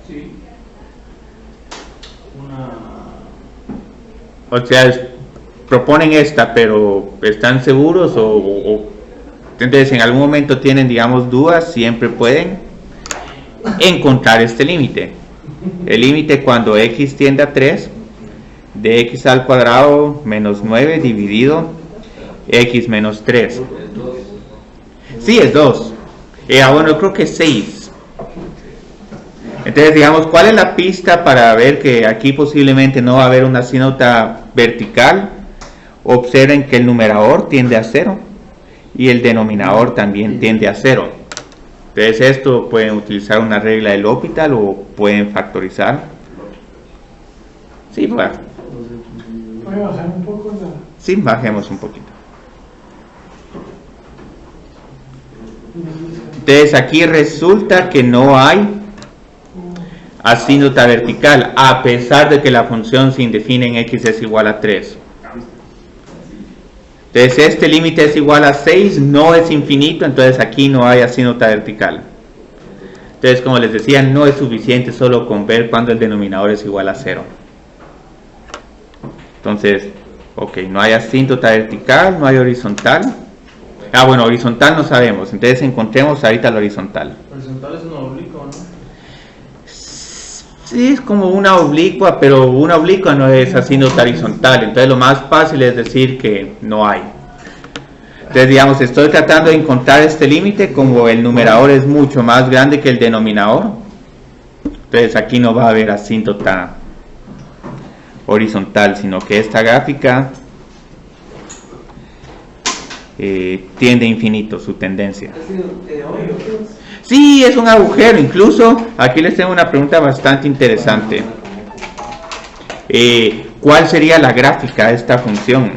Speaker 2: Sí.
Speaker 1: O sea, proponen esta, pero ¿están seguros o Entonces, en algún momento tienen, digamos, dudas, siempre pueden encontrar este límite. El límite cuando x tiende a 3, de x al cuadrado menos 9 dividido x menos 3. Sí, es 2. Bueno, yo creo que es 6. Entonces, digamos, ¿cuál es la pista para ver que aquí posiblemente no va a haber una asíntota vertical? Observen que el numerador tiende a 0 y el denominador también tiende a 0. Entonces, esto pueden utilizar una regla del L'Hopital o pueden factorizar. Sí, bueno.
Speaker 6: ¿Puede bajar un poco la...?
Speaker 1: Sí, bajemos un poquito. Entonces, aquí resulta que no hay asíntota vertical, a pesar de que la función sin define en x es igual a 3. Entonces, este límite es igual a 6, no es infinito, entonces aquí no hay asíntota vertical. Entonces, como les decía, no es suficiente solo con ver cuando el denominador es igual a 0. Entonces, ok, no hay asíntota vertical, no hay horizontal. Bueno, horizontal no sabemos, entonces encontremos ahorita la horizontal.
Speaker 2: Horizontal es un oblicuo, ¿no?
Speaker 1: Sí, es como una oblicua, pero una oblicua no es asíntota horizontal, entonces lo más fácil es decir que no hay. Entonces, digamos, estoy tratando de encontrar este límite, como el numerador es mucho más grande que el denominador, entonces aquí no va a haber asíntota horizontal, sino que esta gráfica tiende a infinito, su tendencia. Sí, es un agujero. Incluso aquí les tengo una pregunta bastante interesante. ¿Cuál sería la gráfica de esta función?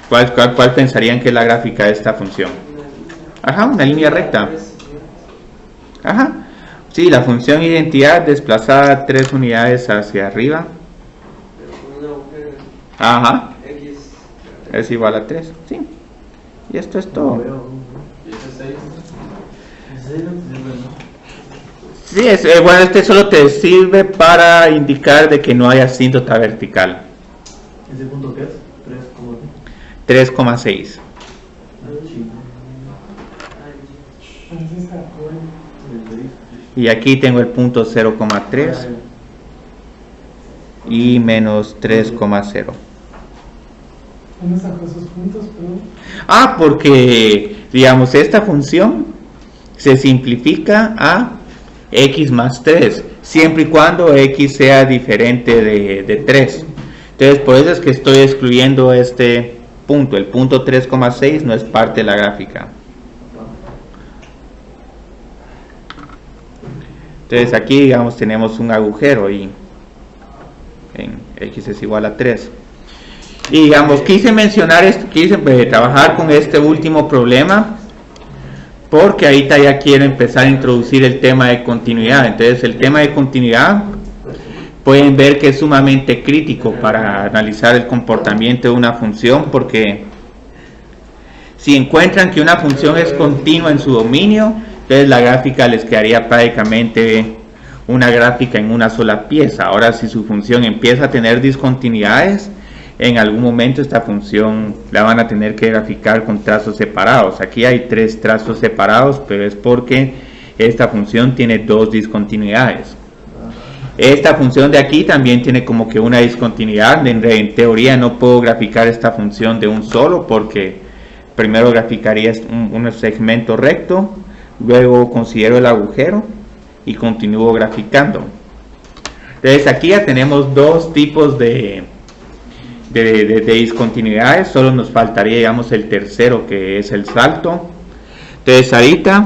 Speaker 1: ¿Cuál pensarían que es la gráfica de esta función? Ajá, una línea recta. Ajá. Sí, la función identidad desplazada 3 unidades hacia arriba. Ajá. Es igual a 3, sí. Y esto es todo. Sí, bueno, este solo te sirve para indicar de que no hay asíntota vertical.
Speaker 2: ¿Ese punto qué es?
Speaker 1: 3,6. Y aquí tengo el punto 0,3 y menos 3,0.
Speaker 6: ¿Dónde sacó esos puntos, perdón?
Speaker 1: Porque, digamos, esta función se simplifica a x más 3, siempre y cuando x sea diferente de 3. Entonces, por eso es que estoy excluyendo este punto. El punto 3,6 no es parte de la gráfica. Entonces aquí, digamos, tenemos un agujero y en x es igual a 3. Y digamos, quise mencionar esto, quise trabajar con este último problema porque ahorita ya quiero empezar a introducir el tema de continuidad. Entonces, el tema de continuidad pueden ver que es sumamente crítico para analizar el comportamiento de una función, porque si encuentran que una función es continua en su dominio, entonces la gráfica les quedaría prácticamente una gráfica en una sola pieza. Ahora, si su función empieza a tener discontinuidades, en algún momento esta función la van a tener que graficar con trazos separados. Aquí hay 3 trazos separados, pero es porque esta función tiene 2 discontinuidades. Esta función de aquí también tiene como que una discontinuidad. En teoría no puedo graficar esta función de un solo, porque primero graficaría un segmento recto, luego considero el agujero y continúo graficando. Entonces aquí ya tenemos 2 tipos de discontinuidades. Solo nos faltaría, digamos, el tercero, que es el salto. Entonces ahorita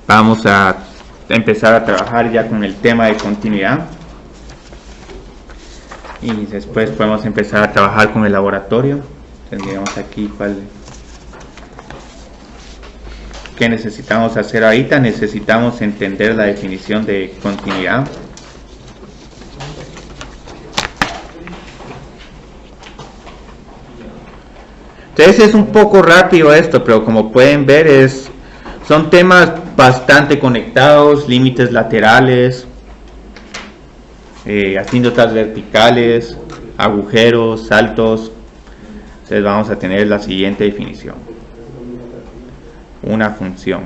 Speaker 1: vamos a empezar a trabajar ya con el tema de continuidad y después podemos empezar a trabajar con el laboratorio. Tendríamos aquí ¿qué necesitamos hacer ahorita? Necesitamos entender la definición de continuidad. Entonces es un poco rápido esto, pero como pueden ver son temas bastante conectados: límites laterales, asíntotas verticales, agujeros, saltos. Entonces vamos a tener la siguiente definición. Una función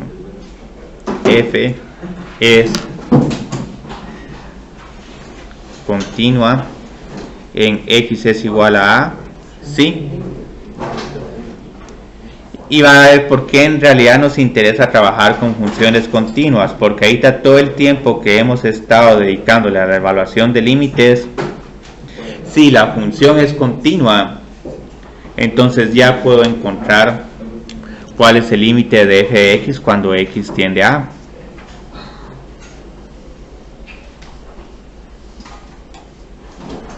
Speaker 1: f es continua en x es igual a ¿sí? Y va a ver por qué en realidad nos interesa trabajar con funciones continuas, porque ahorita todo el tiempo que hemos estado dedicándole a la evaluación de límites, si la función es continua, entonces ya puedo encontrar cuál es el límite de f de x cuando x tiende a a.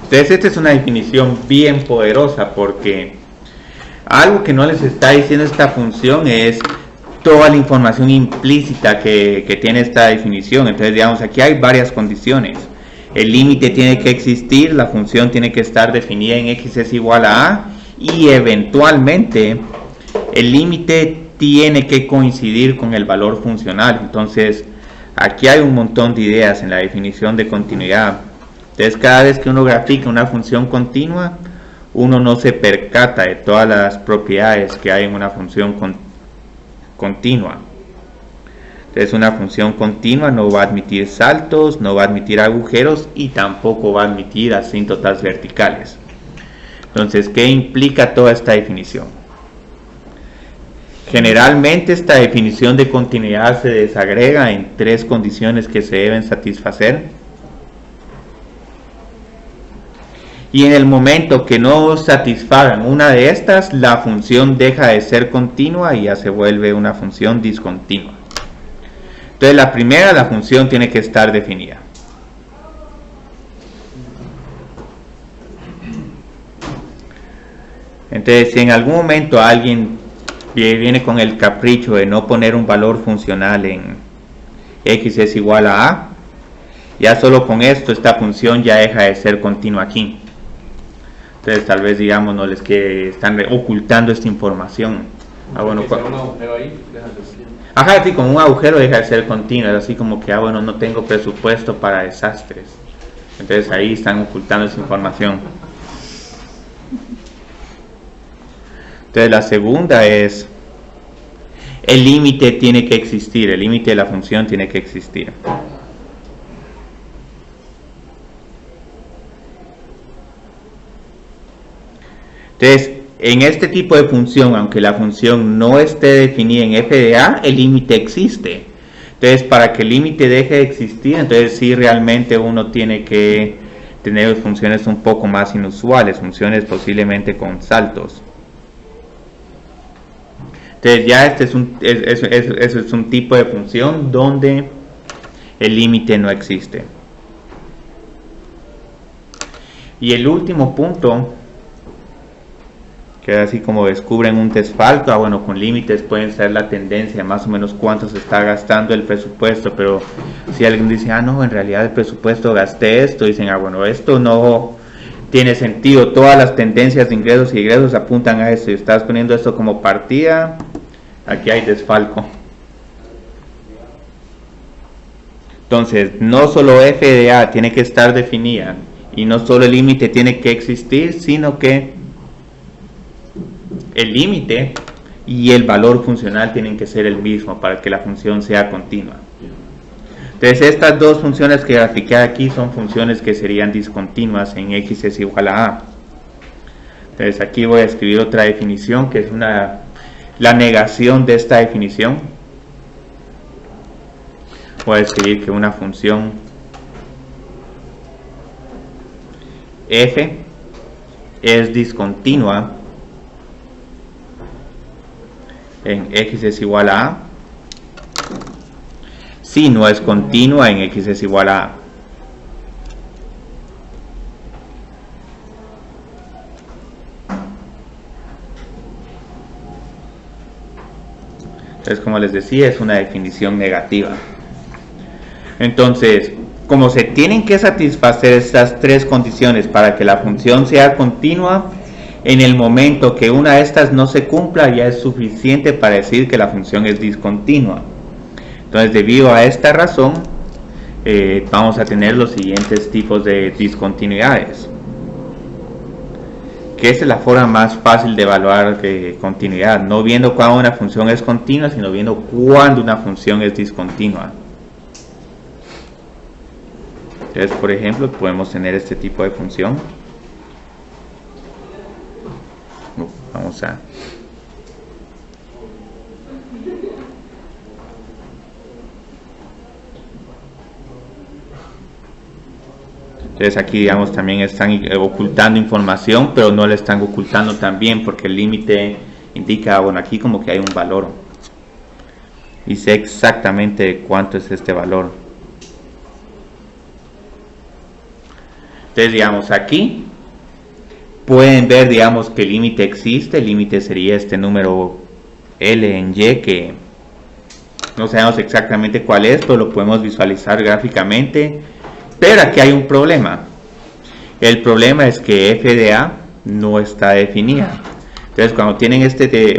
Speaker 1: Entonces esta es una definición bien poderosa, porque algo que no les está diciendo esta función es toda la información implícita que tiene esta definición. Entonces digamos, aquí hay varias condiciones. El límite tiene que existir, la función tiene que estar definida en x es igual a y eventualmente el límite tiene que coincidir con el valor funcional. Entonces aquí hay un montón de ideas en la definición de continuidad. Entonces cada vez que uno grafica una función continua, uno no se percata de todas las propiedades que hay en una función continua. Entonces una función continua no va a admitir saltos, no va a admitir agujeros y tampoco va a admitir asíntotas verticales. Entonces, ¿qué implica toda esta definición? Generalmente esta definición de continuidad se desagrega en tres condiciones que se deben satisfacer. Y en el momento que no satisfagan una de estas, la función deja de ser continua y ya se vuelve una función discontinua. Entonces la primera, la función tiene que estar definida. Entonces si en algún momento alguien viene con el capricho de no poner un valor funcional en x es igual a, ya solo con esto esta función ya deja de ser continua aquí. Entonces tal vez digamos no les que están ocultando esta información. Bueno,
Speaker 5: un agujero ahí, déjalo así.
Speaker 1: Ajá, sí, como un agujero deja de ser continuo, es así como que bueno, no tengo presupuesto para desastres. Entonces ahí están ocultando esa información. Entonces la segunda es el límite tiene que existir, el límite de la función tiene que existir. Entonces, en este tipo de función, aunque la función no esté definida en f de a, el límite existe. Entonces, para que el límite deje de existir, entonces sí realmente uno tiene que tener funciones un poco más inusuales, funciones posiblemente con saltos. Entonces ya este es un tipo de función donde el límite no existe. Y el último punto, que es así como descubren un desfalco, bueno, con límites pueden ser la tendencia, más o menos cuánto se está gastando el presupuesto, pero si alguien dice, no, en realidad el presupuesto gasté esto, dicen, bueno, esto no tiene sentido, todas las tendencias de ingresos y egresos apuntan a eso, si estás poniendo esto como partida, aquí hay desfalco. Entonces, no solo f de a tiene que estar definida, y no solo el límite tiene que existir, sino que el límite y el valor funcional tienen que ser el mismo para que la función sea continua. Entonces estas dos funciones que grafiqué aquí son funciones que serían discontinuas en x es igual a a. Entonces aquí voy a escribir otra definición que es la negación de esta definición. Voy a escribir que una función f es discontinua en x es igual a a si no es continua en x es igual a a. Entonces, como les decía, es una definición negativa. Entonces, como se tienen que satisfacer estas tres condiciones para que la función sea continua, en el momento que una de estas no se cumpla ya es suficiente para decir que la función es discontinua. Entonces, debido a esta razón, vamos a tener los siguientes tipos de discontinuidades, que esta es la forma más fácil de evaluar continuidad, no viendo cuándo una función es continua, sino viendo cuándo una función es discontinua. Entonces, por ejemplo, podemos tener este tipo de función. Vamos a... Entonces aquí, digamos, también están ocultando información, pero no le están ocultando también, porque el límite indica, bueno, aquí como que hay un valor. Y sé exactamente cuánto es este valor. Entonces, digamos, aquí pueden ver, digamos, que el límite existe. El límite sería este número L en Y, que no sabemos exactamente cuál es, pero lo podemos visualizar gráficamente. Pero aquí hay un problema. El problema es que f de a no está definida. Entonces, cuando tienen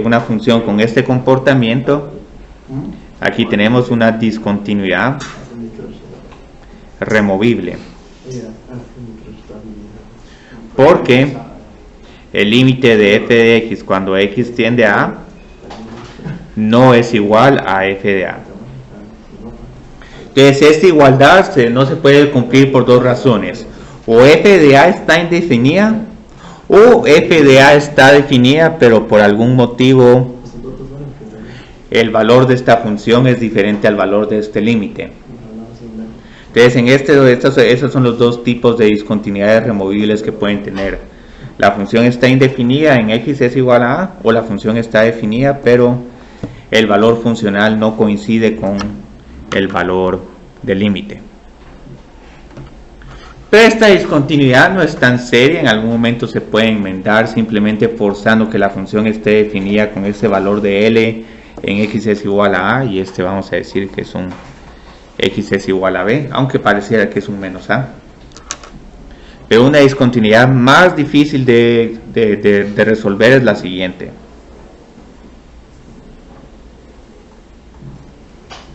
Speaker 1: una función con este comportamiento, aquí tenemos una discontinuidad removible. Porque el límite de f de x cuando x tiende a a no es igual a f de a. Entonces, esta igualdad no se puede cumplir por dos razones: o f de a está indefinida, o f de a está definida, pero por algún motivo el valor de esta función es diferente al valor de este límite. Entonces, esos son los dos tipos de discontinuidades removibles que pueden tener. La función está indefinida, en x es igual a a, o la función está definida, pero el valor funcional no coincide con el valor del límite. Pero esta discontinuidad no es tan seria, en algún momento se puede enmendar simplemente forzando que la función esté definida con ese valor de L en x es igual a a, y vamos a decir que es un x es igual a b, aunque pareciera que es un menos a. Pero una discontinuidad más difícil de resolver es la siguiente.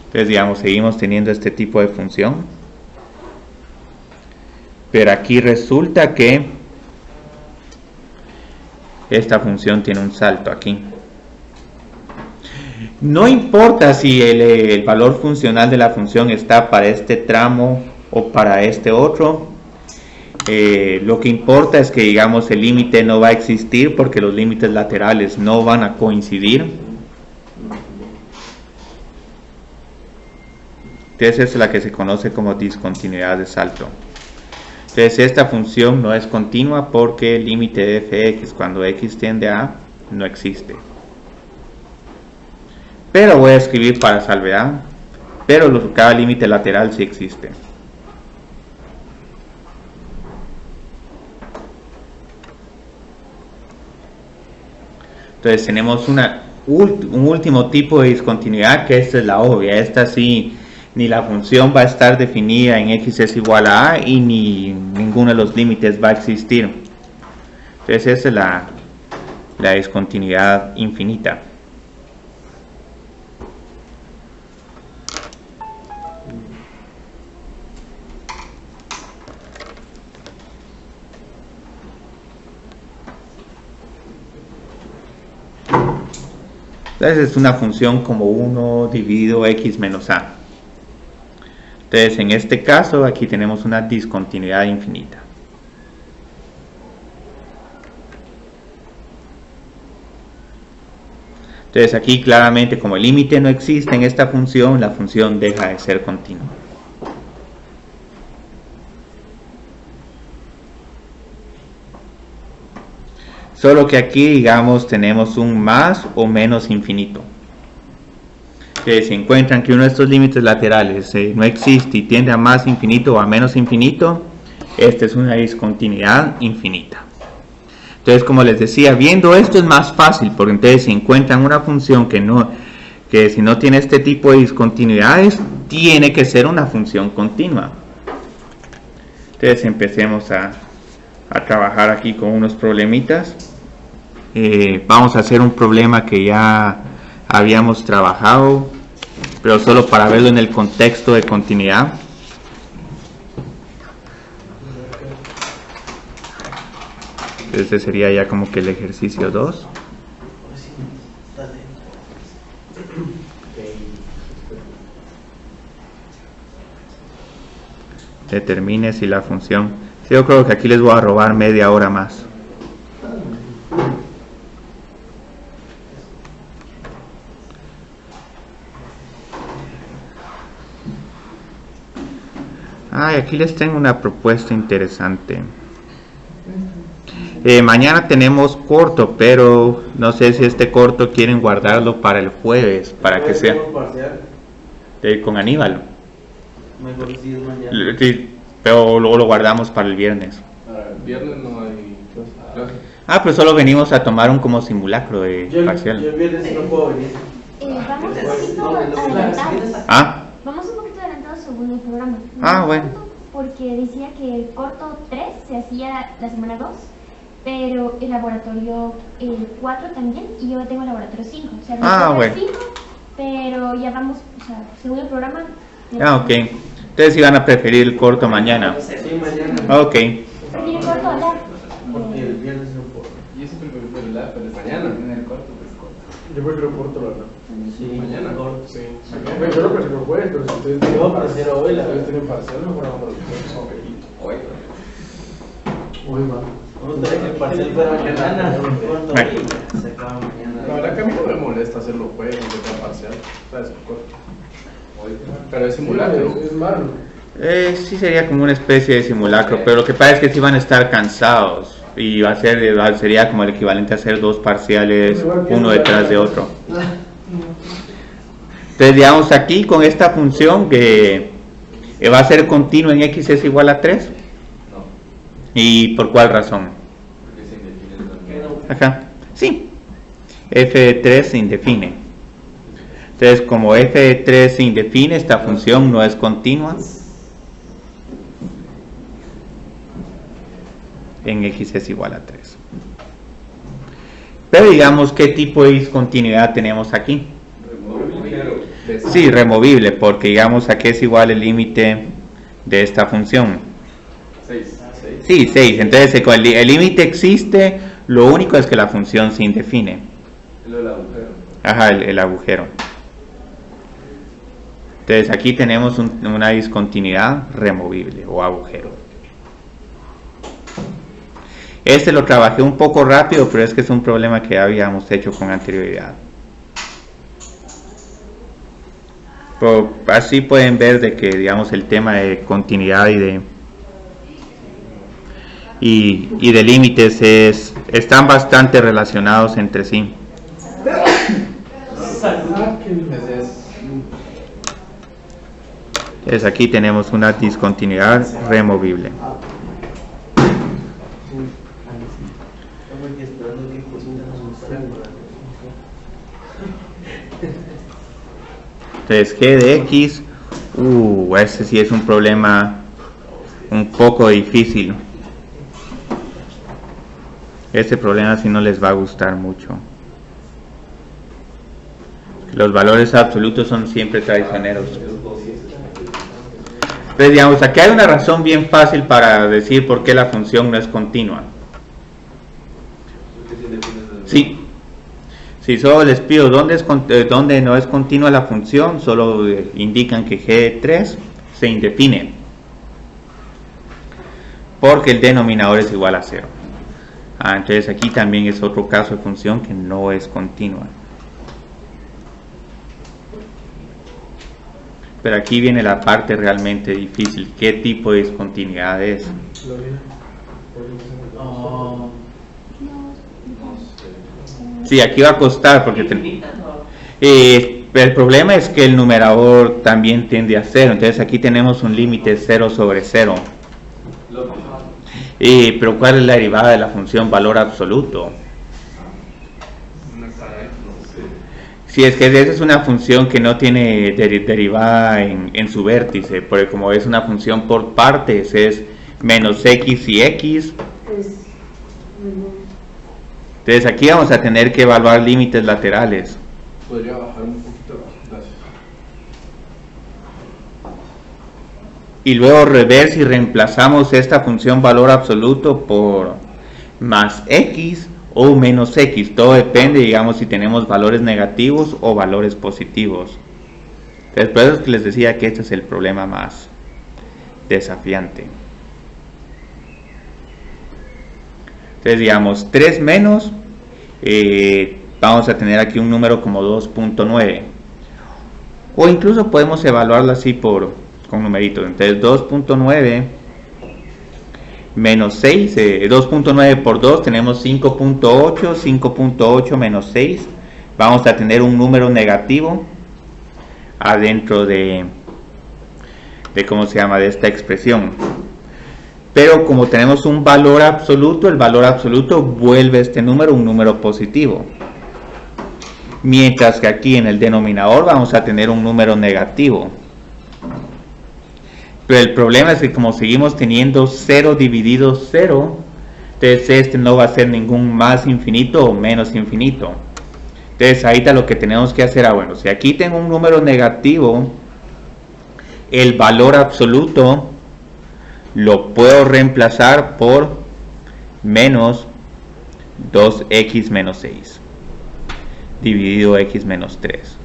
Speaker 1: Entonces, digamos, seguimos teniendo este tipo de función, pero aquí resulta que esta función tiene un salto aquí. No importa si el valor funcional de la función está para este tramo o para este otro. Lo que importa es que, digamos, el límite no va a existir porque los límites laterales no van a coincidir. Entonces, esa es la que se conoce como discontinuidad de salto. Entonces, esta función no es continua porque el límite de f de x cuando x tiende a a no existe. Pero voy a escribir para salvedad, pero cada límite lateral sí existe. Entonces tenemos un último tipo de discontinuidad, que esta es la obvia. Esta sí, ni la función va a estar definida en x es igual a a y ni ninguno de los límites va a existir. Entonces esa es la discontinuidad infinita. Entonces es una función como 1 dividido x menos a. Entonces, en este caso, aquí tenemos una discontinuidad infinita. Entonces, aquí claramente, como el límite no existe en esta función, la función deja de ser continua. Solo que aquí, digamos, tenemos un más o menos infinito. Que si encuentran que uno de estos límites laterales no existe y tiende a más infinito o a menos infinito, esta es una discontinuidad infinita. Entonces, como les decía, viendo esto es más fácil, porque entonces si encuentran una función que si no tiene este tipo de discontinuidades, tiene que ser una función continua. Entonces empecemos a trabajar aquí con unos problemitas. Vamos a hacer un problema que ya habíamos trabajado, pero solo para verlo en el contexto de continuidad. Este sería ya como que el ejercicio 2. Determine si la función... Sí, yo creo que aquí les voy a robar media hora más. Ay, aquí les tengo una propuesta interesante. Mañana tenemos corto, pero no sé si este corto quieren guardarlo para el jueves, para que sea con Aníbal.
Speaker 2: Mejor si es mañana.
Speaker 1: Sí, pero luego lo guardamos para el viernes.
Speaker 5: Para el viernes no hay clase.
Speaker 1: Ah, pues solo venimos a tomar un como simulacro de parcial.
Speaker 2: Yo el viernes no puedo venir.
Speaker 7: Vamos un poquito adelantados.
Speaker 1: Ah,
Speaker 7: Vamos un poquito adelantados según el programa.
Speaker 1: Ah, bueno.
Speaker 7: Porque decía que el corto 3 se hacía la semana 2, pero el laboratorio 4 también, y yo tengo el laboratorio 5. O sea, no
Speaker 1: bueno.
Speaker 7: 5, pero ya vamos, o sea, según el programa.
Speaker 1: Ok. Ustedes iban a preferir el corto mañana.
Speaker 2: Sí, mañana.
Speaker 1: Ok.
Speaker 7: Prefiero corto hablar.
Speaker 2: Porque el viernes no puedo.
Speaker 5: Y eso pero es mañana. En el corto, pues corto.
Speaker 3: Yo prefiero corto, la verdad.
Speaker 2: Sí,
Speaker 5: Mañana.
Speaker 2: corto.
Speaker 3: Sí. Yo lo prefiero jueves, pero si ustedes tienen
Speaker 2: Yo prefiero hoy, la
Speaker 3: ustedes
Speaker 2: verdad.
Speaker 3: tienen parcial, mejor vamos a los ok.
Speaker 5: Hoy.
Speaker 3: Hoy va.
Speaker 2: Vamos a tener que el parcial fuera mañana. Corto
Speaker 1: Bueno.
Speaker 2: hoy, se acaba mañana.
Speaker 3: La verdad que a mí no me molesta hacerlo jueves, aunque sea parcial. ¿Sabes? Corto.
Speaker 5: Hoy.
Speaker 3: Pero es simulacro. Es malo.
Speaker 1: Sí sería como una especie de simulacro, pero lo que pasa es que sí van a estar cansados y sería como el equivalente a hacer dos parciales uno detrás de otro. Entonces digamos aquí con esta función que va a ser continua en x es igual a 3.
Speaker 5: No.
Speaker 1: ¿Y por cuál razón?
Speaker 5: Porque se indefine también.
Speaker 1: Acá, sí, f de 3 se indefine. Entonces como f de 3 se indefine, esta función no es continua en x es igual a 3. Pero digamos, ¿qué tipo de discontinuidad tenemos aquí? Sí, removible, porque digamos aquí es igual el límite de esta función.
Speaker 5: 6.
Speaker 1: Sí, 6. Entonces el límite existe, lo único es que la función se indefine.
Speaker 5: Lo del agujero.
Speaker 1: Ajá, el agujero. Entonces aquí tenemos una discontinuidad removible o agujero. Este lo trabajé un poco rápido, pero es que es un problema que habíamos hecho con anterioridad. Pero así pueden ver de que digamos el tema de continuidad y de límites están bastante relacionados entre sí. Entonces aquí tenemos una discontinuidad removible.
Speaker 2: Estamos aquí esperando que cositas nos gustaría.
Speaker 1: Entonces g de x, ese sí es un problema un poco difícil. Este problema sí no les va a gustar mucho. Los valores absolutos son siempre traicioneros. Entonces digamos, aquí hay una razón bien fácil para decir por qué la función no es continua. Sí. Si solo les pido dónde no es continua la función, solo indican que g de 3 se indefine, porque el denominador es igual a 0. Entonces aquí también es otro caso de función que no es continua. Pero aquí viene la parte realmente difícil. ¿Qué tipo de discontinuidad es? Sí, aquí va a costar porque el problema es que el numerador también tiende a 0. Entonces aquí tenemos un límite 0 sobre 0. Pero ¿cuál es la derivada de la función valor absoluto? Si es que esa es una función que no tiene derivada en su vértice, porque como es una función por partes, es menos x y x. Entonces aquí vamos a tener que evaluar límites laterales.
Speaker 5: Podría bajar un poquito. Gracias.
Speaker 1: Y luego rever si reemplazamos esta función valor absoluto por más x o menos x. Todo depende, digamos, si tenemos valores negativos o valores positivos. Entonces, por eso es que les decía que este es el problema más desafiante. Entonces, digamos, 3 menos, vamos a tener aquí un número como 2.9. O incluso podemos evaluarlo así con numeritos. Entonces, 2.9 menos 6, 2.9 por 2 tenemos 5.8, 5.8 menos 6. Vamos a tener un número negativo adentro de ¿cómo se llama? De esta expresión. Pero como tenemos un valor absoluto, el valor absoluto vuelve este número un número positivo. Mientras que aquí en el denominador vamos a tener un número negativo. Pero el problema es que como seguimos teniendo 0 dividido 0, entonces este no va a ser ningún más infinito o menos infinito. Entonces ahorita lo que tenemos que hacer, bueno, si aquí tengo un número negativo, el valor absoluto lo puedo reemplazar por menos 2x menos 6 dividido x menos 3.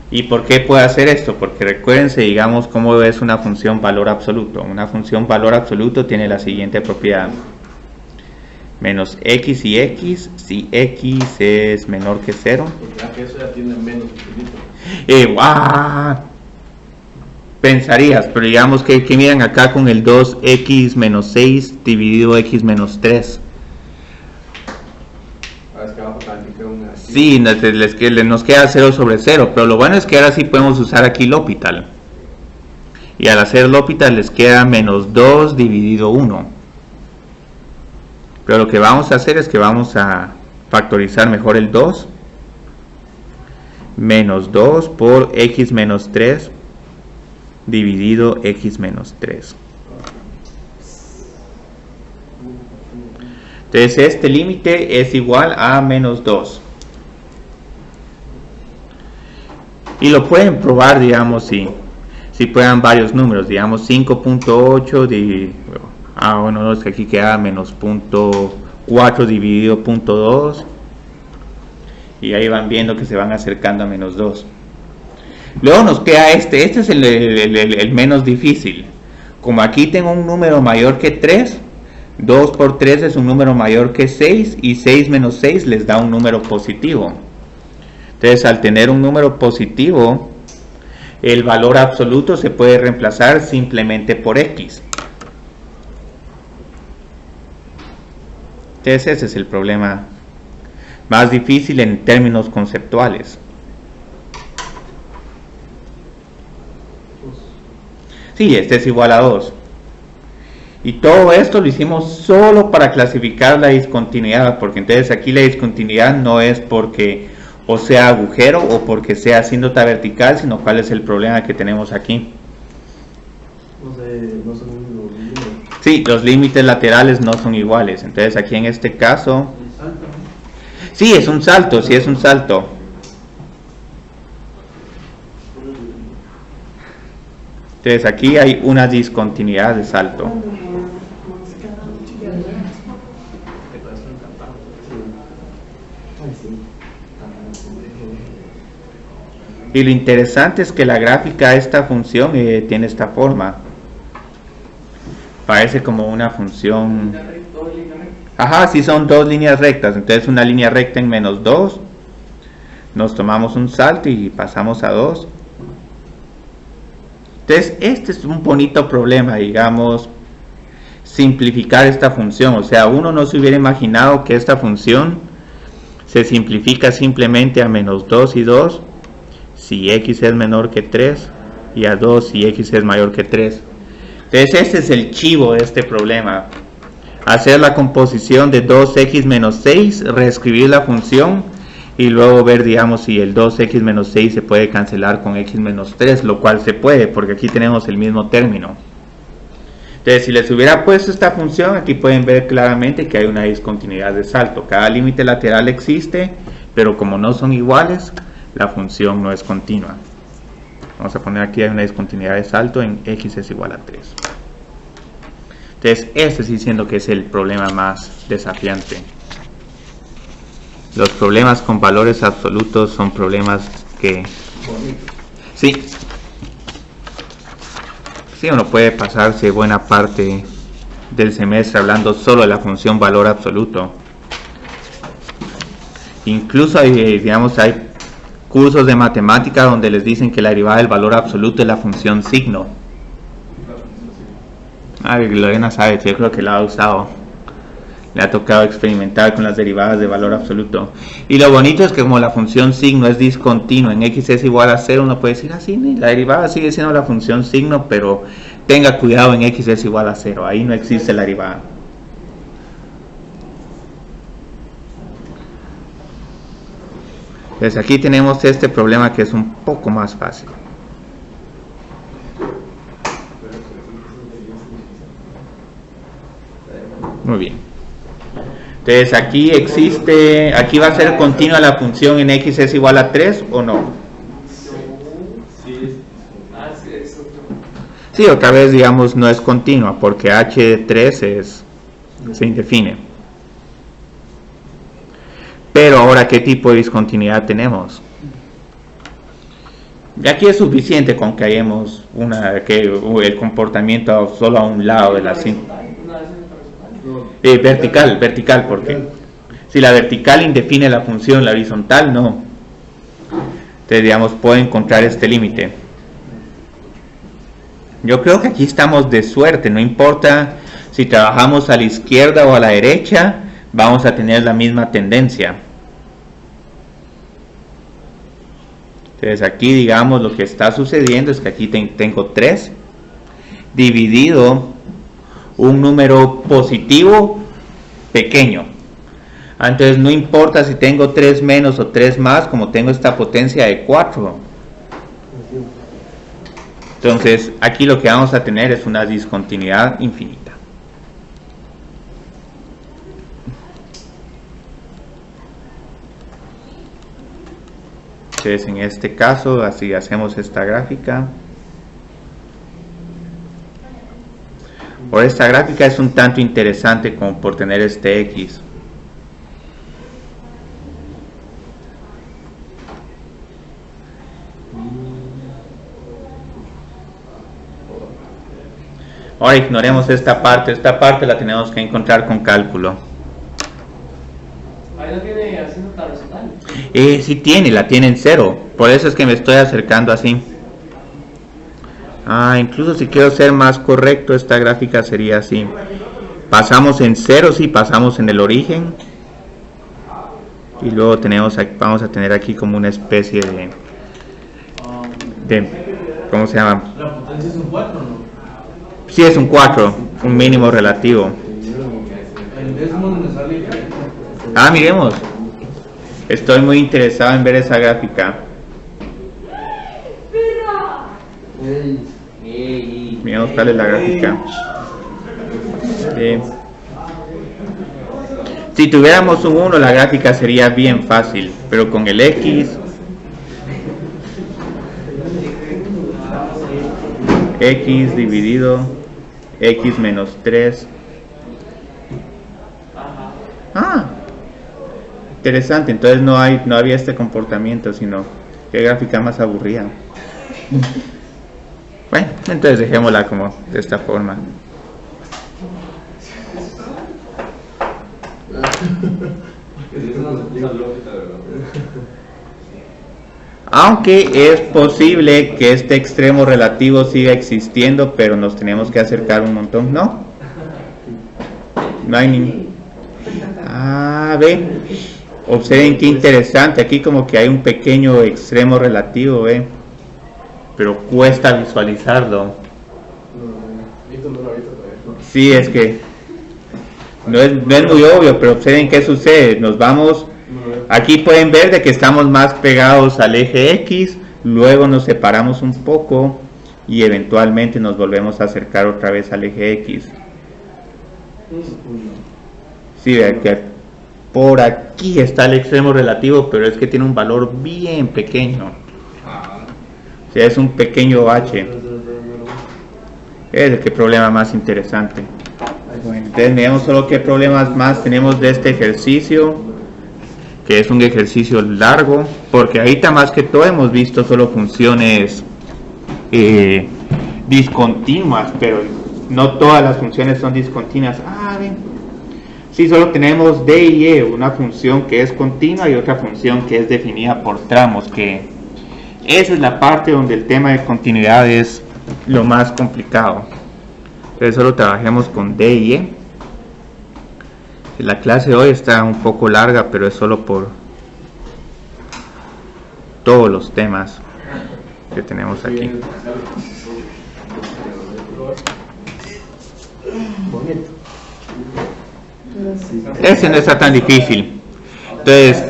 Speaker 1: ¿Y por qué puedo hacer esto? Porque recuérdense, digamos, cómo es una función valor absoluto. Una función valor absoluto tiene la siguiente propiedad: menos x y x, si x es menor que 0.
Speaker 3: Ya que eso ya tiene menos infinito.
Speaker 1: Pensarías, pero digamos que miran acá con el 2x menos 6 dividido x menos 3.
Speaker 3: Es que abajo también queda una...
Speaker 1: Sí, nos queda 0 sobre 0, pero lo bueno es que ahora sí podemos usar aquí L'Hopital. Y al hacer L'Hopital les queda menos 2 dividido 1. Pero lo que vamos a hacer es que vamos a factorizar mejor el 2. Menos 2 por x menos 3 dividido x menos 3. Entonces este límite es igual a menos 2. Y lo pueden probar, digamos, si puedan varios números, digamos 5.8 bueno, no, es que aquí queda menos 0.4 dividido 0.2. Y ahí van viendo que se van acercando a menos 2. Luego nos queda este es el menos difícil. Como aquí tengo un número mayor que 3, 2 por 3 es un número mayor que 6, y 6 menos 6 les da un número positivo. Entonces, al tener un número positivo, el valor absoluto se puede reemplazar simplemente por x. Entonces, ese es el problema más difícil en términos conceptuales. Sí, este es igual a 2. Y todo esto lo hicimos solo para clasificar la discontinuidad, porque entonces aquí la discontinuidad no es porque o sea agujero o porque sea asíntota vertical, sino cuál es el problema que tenemos aquí.
Speaker 2: No son los límites.
Speaker 1: Sí, los límites laterales no son iguales. Entonces aquí en este caso... Sí, es un salto, sí es un salto. Entonces aquí hay una discontinuidad de salto. Y lo interesante es que la gráfica de esta función tiene esta forma. Parece como una función... Ajá, sí, son dos líneas rectas. Entonces una línea recta en menos 2. Nos tomamos un salto y pasamos a 2. Entonces este es un bonito problema, digamos, simplificar esta función. O sea, uno no se hubiera imaginado que esta función se simplifica simplemente a menos 2 y 2 si x es menor que 3 y a 2 si x es mayor que 3. Entonces este es el chivo de este problema: hacer la composición de 2x menos 6, reescribir la función y luego ver, digamos, si el 2x menos 6 se puede cancelar con x menos 3, lo cual se puede porque aquí tenemos el mismo término. Entonces, si les hubiera puesto esta función, aquí pueden ver claramente que hay una discontinuidad de salto. Cada límite lateral existe, pero como no son iguales, la función no es continua. Vamos a poner aquí hay una discontinuidad de salto en x es igual a 3. Entonces, este sí siento que es el problema más desafiante. Los problemas con valores absolutos son problemas que... Sí, uno puede pasarse buena parte del semestre hablando solo de la función valor absoluto. Incluso hay cursos de matemática donde les dicen que la derivada del valor absoluto es la función signo. Lorena sabe, yo creo que la ha usado. Le ha tocado experimentar con las derivadas de valor absoluto. Y lo bonito es que como la función signo es discontinua, en x es igual a 0, uno puede decir así, la derivada sigue siendo la función signo, pero tenga cuidado, en x es igual a 0, ahí no existe la derivada. Entonces aquí tenemos este problema que es un poco más fácil. Muy bien. Entonces aquí va a ser continua la función en x es igual a 3 o no. Sí, otra vez digamos no es continua porque h de 3 se indefine. Pero ahora, ¿qué tipo de discontinuidad tenemos? Y aquí es suficiente con que hayamos el comportamiento solo a un lado de la cinta. Vertical, porque si la vertical indefine la función, la horizontal no. Entonces, digamos, puedo encontrar este límite. Yo creo que aquí estamos de suerte, no importa si trabajamos a la izquierda o a la derecha, vamos a tener la misma tendencia. Entonces aquí, digamos, lo que está sucediendo es que aquí tengo 3 dividido un número positivo pequeño. Entonces no importa si tengo 3 menos o 3 más, como tengo esta potencia de 4. Entonces aquí lo que vamos a tener es una discontinuidad infinita. Entonces en este caso, así hacemos esta gráfica. Ahora esta gráfica es un tanto interesante como por tener este X. Ahora ignoremos esta parte la tenemos que encontrar con cálculo.
Speaker 4: Ahí no tiene haciendo horizontal.
Speaker 1: Sí tiene, la tiene en 0, por eso es que me estoy acercando así. Incluso si quiero ser más correcto, esta gráfica sería así. Pasamos en 0, sí, pasamos en el origen. Y luego vamos a tener aquí como una especie de ¿cómo se llama?
Speaker 2: La potencia es un 4, ¿no?
Speaker 1: Sí, es un 4, un mínimo relativo.
Speaker 2: El Desmond me sale diferente.
Speaker 1: Miremos. Estoy muy interesado en ver esa gráfica. Miremos cuál es la gráfica. Bien. Si tuviéramos un 1, la gráfica sería bien fácil, pero con el X dividido X menos 3. Interesante, entonces no había este comportamiento, sino qué gráfica más aburrida. Bueno, entonces dejémosla como de esta forma. Aunque es posible que este extremo relativo siga existiendo, pero nos tenemos que acercar un montón, ¿no? No hay ni... ve. Observen qué interesante, aquí como que hay un pequeño extremo relativo, ¿ve? Pero cuesta visualizarlo. Sí, es que no es muy obvio, pero observen qué sucede. Nos vamos, aquí pueden ver de que estamos más pegados al eje X, luego nos separamos un poco y eventualmente nos volvemos a acercar otra vez al eje X. Sí, vean que por aquí está el extremo relativo, pero es que tiene un valor bien pequeño. O sea, es un pequeño h. Es el que problema más interesante. Bueno, entonces veamos solo qué problemas más tenemos de este ejercicio, que es un ejercicio largo, porque ahorita más que todo hemos visto solo funciones discontinuas, pero no todas las funciones son discontinuas. Ven. Sí, solo tenemos D y E, una función que es continua y otra función que es definida por tramos, que esa es la parte donde el tema de continuidad es lo más complicado. Entonces solo trabajemos con D y E. La clase de hoy está un poco larga, pero es solo por todos los temas que tenemos aquí. Ese no está tan difícil. Entonces,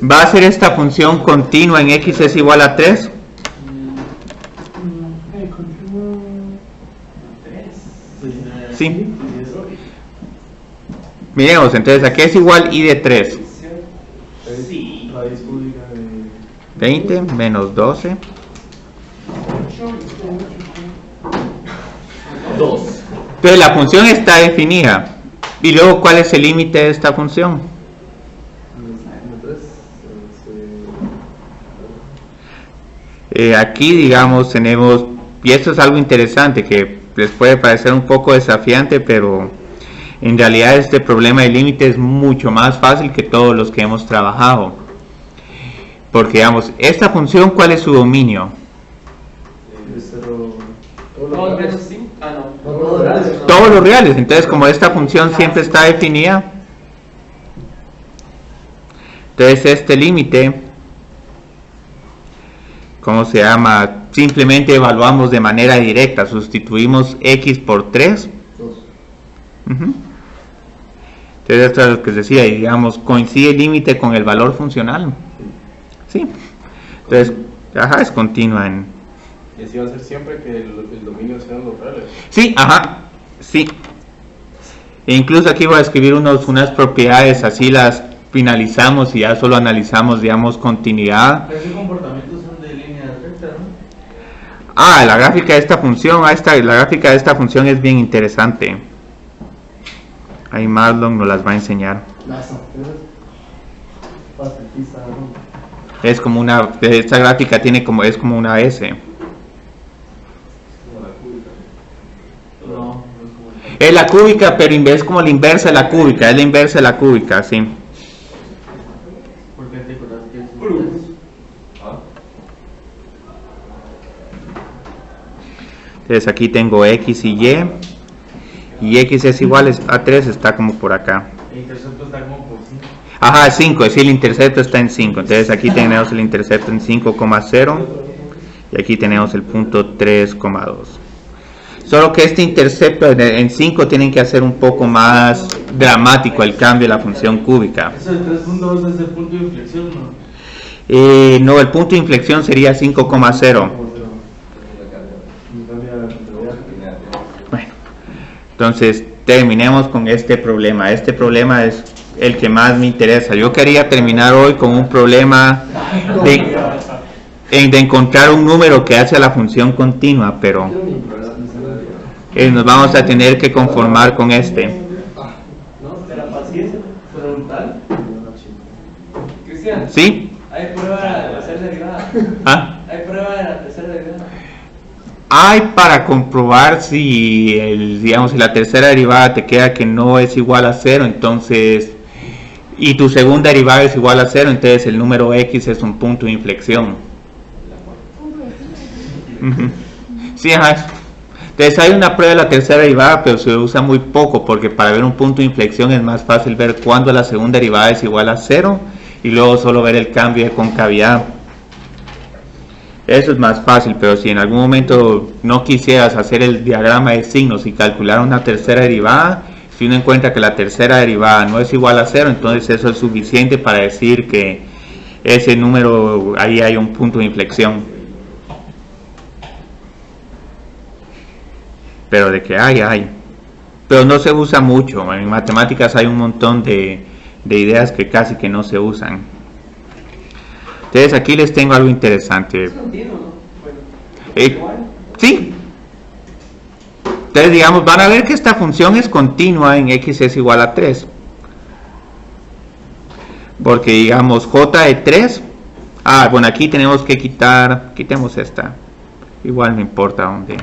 Speaker 1: ¿va a ser esta función continua en x es igual a 3? Sí. Miremos, entonces aquí es igual y de 3.
Speaker 2: Sí.
Speaker 1: 20 menos 12.
Speaker 2: 2.
Speaker 1: Entonces la función está definida. Y luego, ¿cuál es el límite de esta función? Aquí, digamos, tenemos, y esto es algo interesante que les puede parecer un poco desafiante, pero en realidad este problema de límite es mucho más fácil que todos los que hemos trabajado. Porque, digamos, esta función, ¿cuál es su dominio?
Speaker 4: Todos menos 5. Ah, no.
Speaker 1: Todos los reales. Entonces, como esta función siempre está definida, entonces este límite, ¿cómo se llama? Simplemente evaluamos de manera directa, sustituimos x por 3. Entonces esto es lo que decía, y digamos, coincide el límite con el valor funcional. Sí. Entonces, es continua en...
Speaker 3: Y así va a ser siempre que el dominio sean los reales.
Speaker 1: Sí, sí. E incluso aquí voy a escribir unas propiedades, así las finalizamos y ya solo analizamos, digamos, continuidad.
Speaker 2: Pero ese comportamiento son de línea recta, ¿no?
Speaker 1: La gráfica de esta función, la gráfica de esta función es bien interesante. Ahí Marlon nos las va a enseñar. Es como esta gráfica es como una S.
Speaker 2: No.
Speaker 1: Es la cúbica, pero es como la inversa de la cúbica, es la inversa de la cúbica, sí.
Speaker 2: ¿Por qué te acordás que es?
Speaker 1: Entonces aquí tengo x y x es igual a 3, está como por acá.
Speaker 2: El intercepto está como por 5.
Speaker 1: 5, es decir, el intercepto está en 5. Entonces aquí tenemos el intercepto en 5,0 y aquí tenemos el punto 3,2. Solo que este intercepto en 5 tienen que hacer un poco más dramático el cambio de la función cúbica.
Speaker 2: Eso de 3.2 es el punto de inflexión, ¿no?
Speaker 1: No, el punto de inflexión sería 5,0. Bueno, entonces terminemos con este problema. Este problema es el que más me interesa. Yo quería terminar hoy con un problema de encontrar un número que hace la función continua, pero nos vamos a tener que conformar con este.
Speaker 4: ¿De la paciencia? ¿Frontal? Cristian,
Speaker 1: ¿Sí?
Speaker 4: ¿hay prueba de la tercera derivada? ¿Hay prueba de la tercera derivada?
Speaker 1: Hay para comprobar si si la tercera derivada te queda que no es igual a 0, entonces, y tu segunda derivada es igual a 0, entonces el número x es un punto de inflexión. Sí, Entonces hay una prueba de la tercera derivada, pero se usa muy poco, porque para ver un punto de inflexión es más fácil ver cuándo la segunda derivada es igual a 0 y luego solo ver el cambio de concavidad. Eso es más fácil, pero si en algún momento no quisieras hacer el diagrama de signos y calcular una tercera derivada, si uno encuentra que la tercera derivada no es igual a 0, entonces eso es suficiente para decir que ese número, ahí hay un punto de inflexión. Pero de que hay. Pero no se usa mucho. En matemáticas hay un montón de ideas que casi que no se usan. Entonces aquí les tengo algo interesante.
Speaker 4: Es continuo, ¿no? Bueno,
Speaker 1: Sí. Entonces, digamos, van a ver que esta función es continua en x es igual a 3. Porque, digamos, j de 3. Bueno, aquí tenemos que quitemos esta. Igual no importa dónde.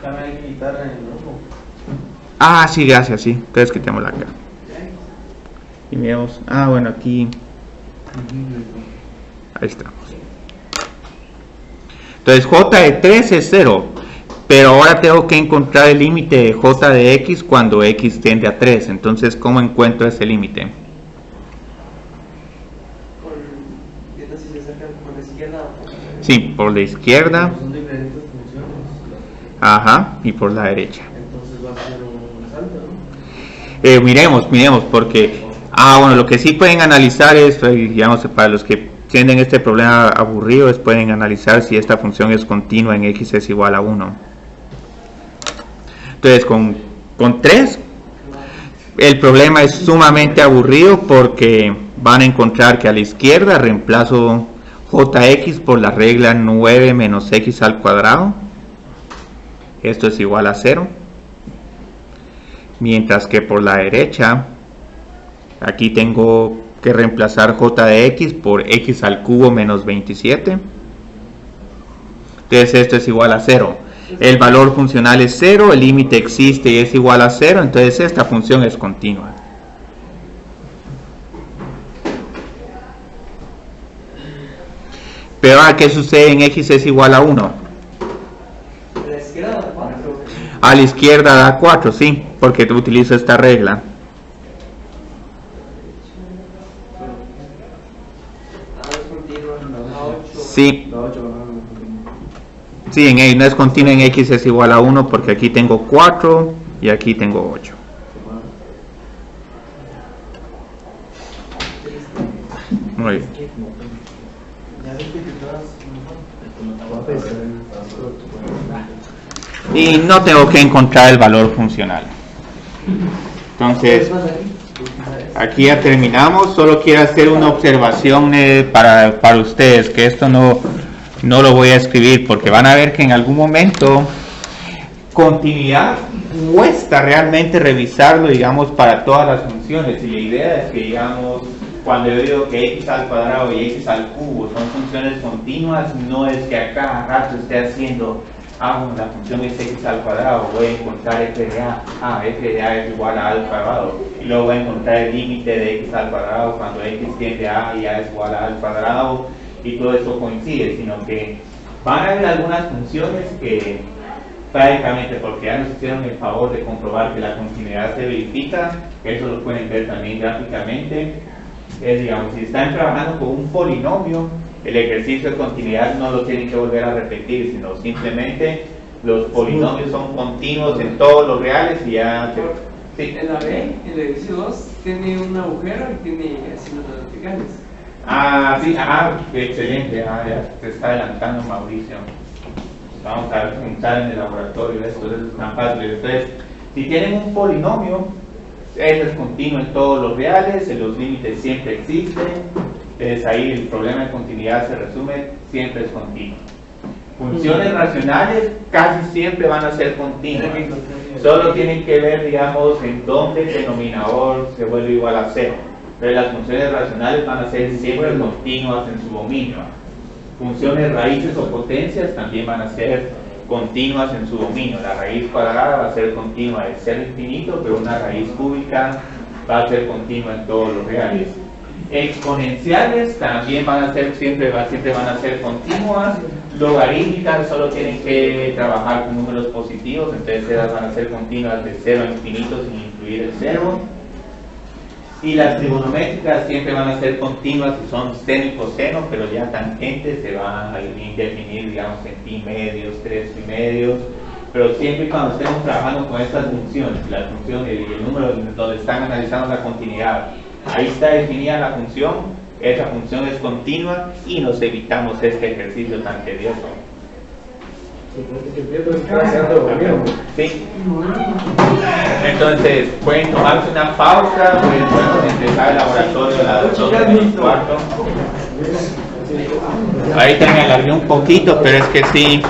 Speaker 2: También hay que quitar el rojo.
Speaker 1: Sí, gracias, sí. Entonces quitémosla acá. Y miremos. Bueno, aquí. Ahí estamos. Entonces, j de 3 es 0. Pero ahora tengo que encontrar el límite de j de x cuando x tiende a 3. Entonces, ¿cómo encuentro ese límite? Sí, por la izquierda.
Speaker 2: Son diferentes funciones.
Speaker 1: Ajá, y por la derecha.
Speaker 2: Entonces va a ser un salto, ¿no?
Speaker 1: Miremos, porque... bueno, lo que sí pueden analizar es, digamos, para los que tienen este problema aburrido, pueden analizar si esta función es continua en x es igual a 1. Entonces, con 3, el problema es sumamente aburrido porque van a encontrar que a la izquierda reemplazo jx por la regla 9 menos x al cuadrado. Esto es igual a 0. Mientras que por la derecha, aquí tengo que reemplazar j de x por x al cubo menos 27. Entonces esto es igual a 0. El valor funcional es 0, el límite existe y es igual a 0, entonces esta función es continua. Pero ¿qué sucede en x es igual a 1?
Speaker 4: A la izquierda da 4.
Speaker 1: A la izquierda da 4, sí, porque utilizo esta regla. Sí. Sí, no es continua en x es igual a 1 porque aquí tengo 4 y aquí tengo 8. Muy bien. Y no tengo que encontrar el valor funcional. Entonces, aquí ya terminamos. Solo quiero hacer una observación para ustedes, que esto no lo voy a escribir porque van a ver que en algún momento continuidad cuesta realmente revisarlo, digamos, para todas las funciones. Y la idea es que, digamos, cuando yo digo que x al cuadrado y x al cubo son funciones continuas, no es que a cada rato esté haciendo la función es x al cuadrado, voy a encontrar f de a, f de a es igual a al cuadrado, y luego voy a encontrar el límite de x al cuadrado cuando x tiende a y a es igual a al cuadrado, y todo eso coincide, sino que van a haber algunas funciones que prácticamente porque ya nos hicieron el favor de comprobar que la continuidad se verifica, eso lo pueden ver también gráficamente, digamos, si están trabajando con un polinomio, el ejercicio de continuidad no lo tienen que volver a repetir, sino simplemente los polinomios son continuos en todos los reales y ya...
Speaker 4: Sí. En la B, el ejercicio 2, tiene un agujero y tiene signos verticales.
Speaker 1: Sí, excelente, ya te está adelantando Mauricio. Vamos a preguntar en el laboratorio, esto es tan fácil. Entonces, si tienen un polinomio, eso es continuo en todos los reales, los límites siempre existen. Entonces ahí el problema de continuidad se resume, siempre es continuo. Funciones racionales casi siempre van a ser continuas. Solo tienen que ver, digamos, en dónde el denominador se vuelve igual a 0. Pero las funciones racionales van a ser siempre continuas en su dominio. Funciones raíces o potencias también van a ser continuas en su dominio. La raíz cuadrada va a ser continua de 0 a infinito, pero una raíz cúbica va a ser continua en todos los reales. Exponenciales también van a ser siempre van a ser continuas. Logarítmicas solo tienen que trabajar con números positivos, entonces esas van a ser continuas de 0 a infinito sin incluir el 0. Y las trigonométricas siempre van a ser continuas si son seno y coseno, pero ya tangentes se van a definir, digamos, en pi medios, 3 pi medios. Pero siempre y cuando estemos trabajando con estas funciones, las funciones y el número donde están analizando la continuidad, ahí está definida la función, esa función es continua y nos evitamos este ejercicio tan tedioso. Sí. Entonces, pueden tomarse una pausa, pueden empezar el laboratorio a las 2:15. Ahorita me alargué un poquito, pero es que sí,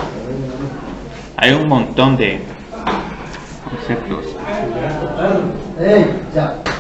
Speaker 1: hay un montón de Excepto.
Speaker 8: Ya.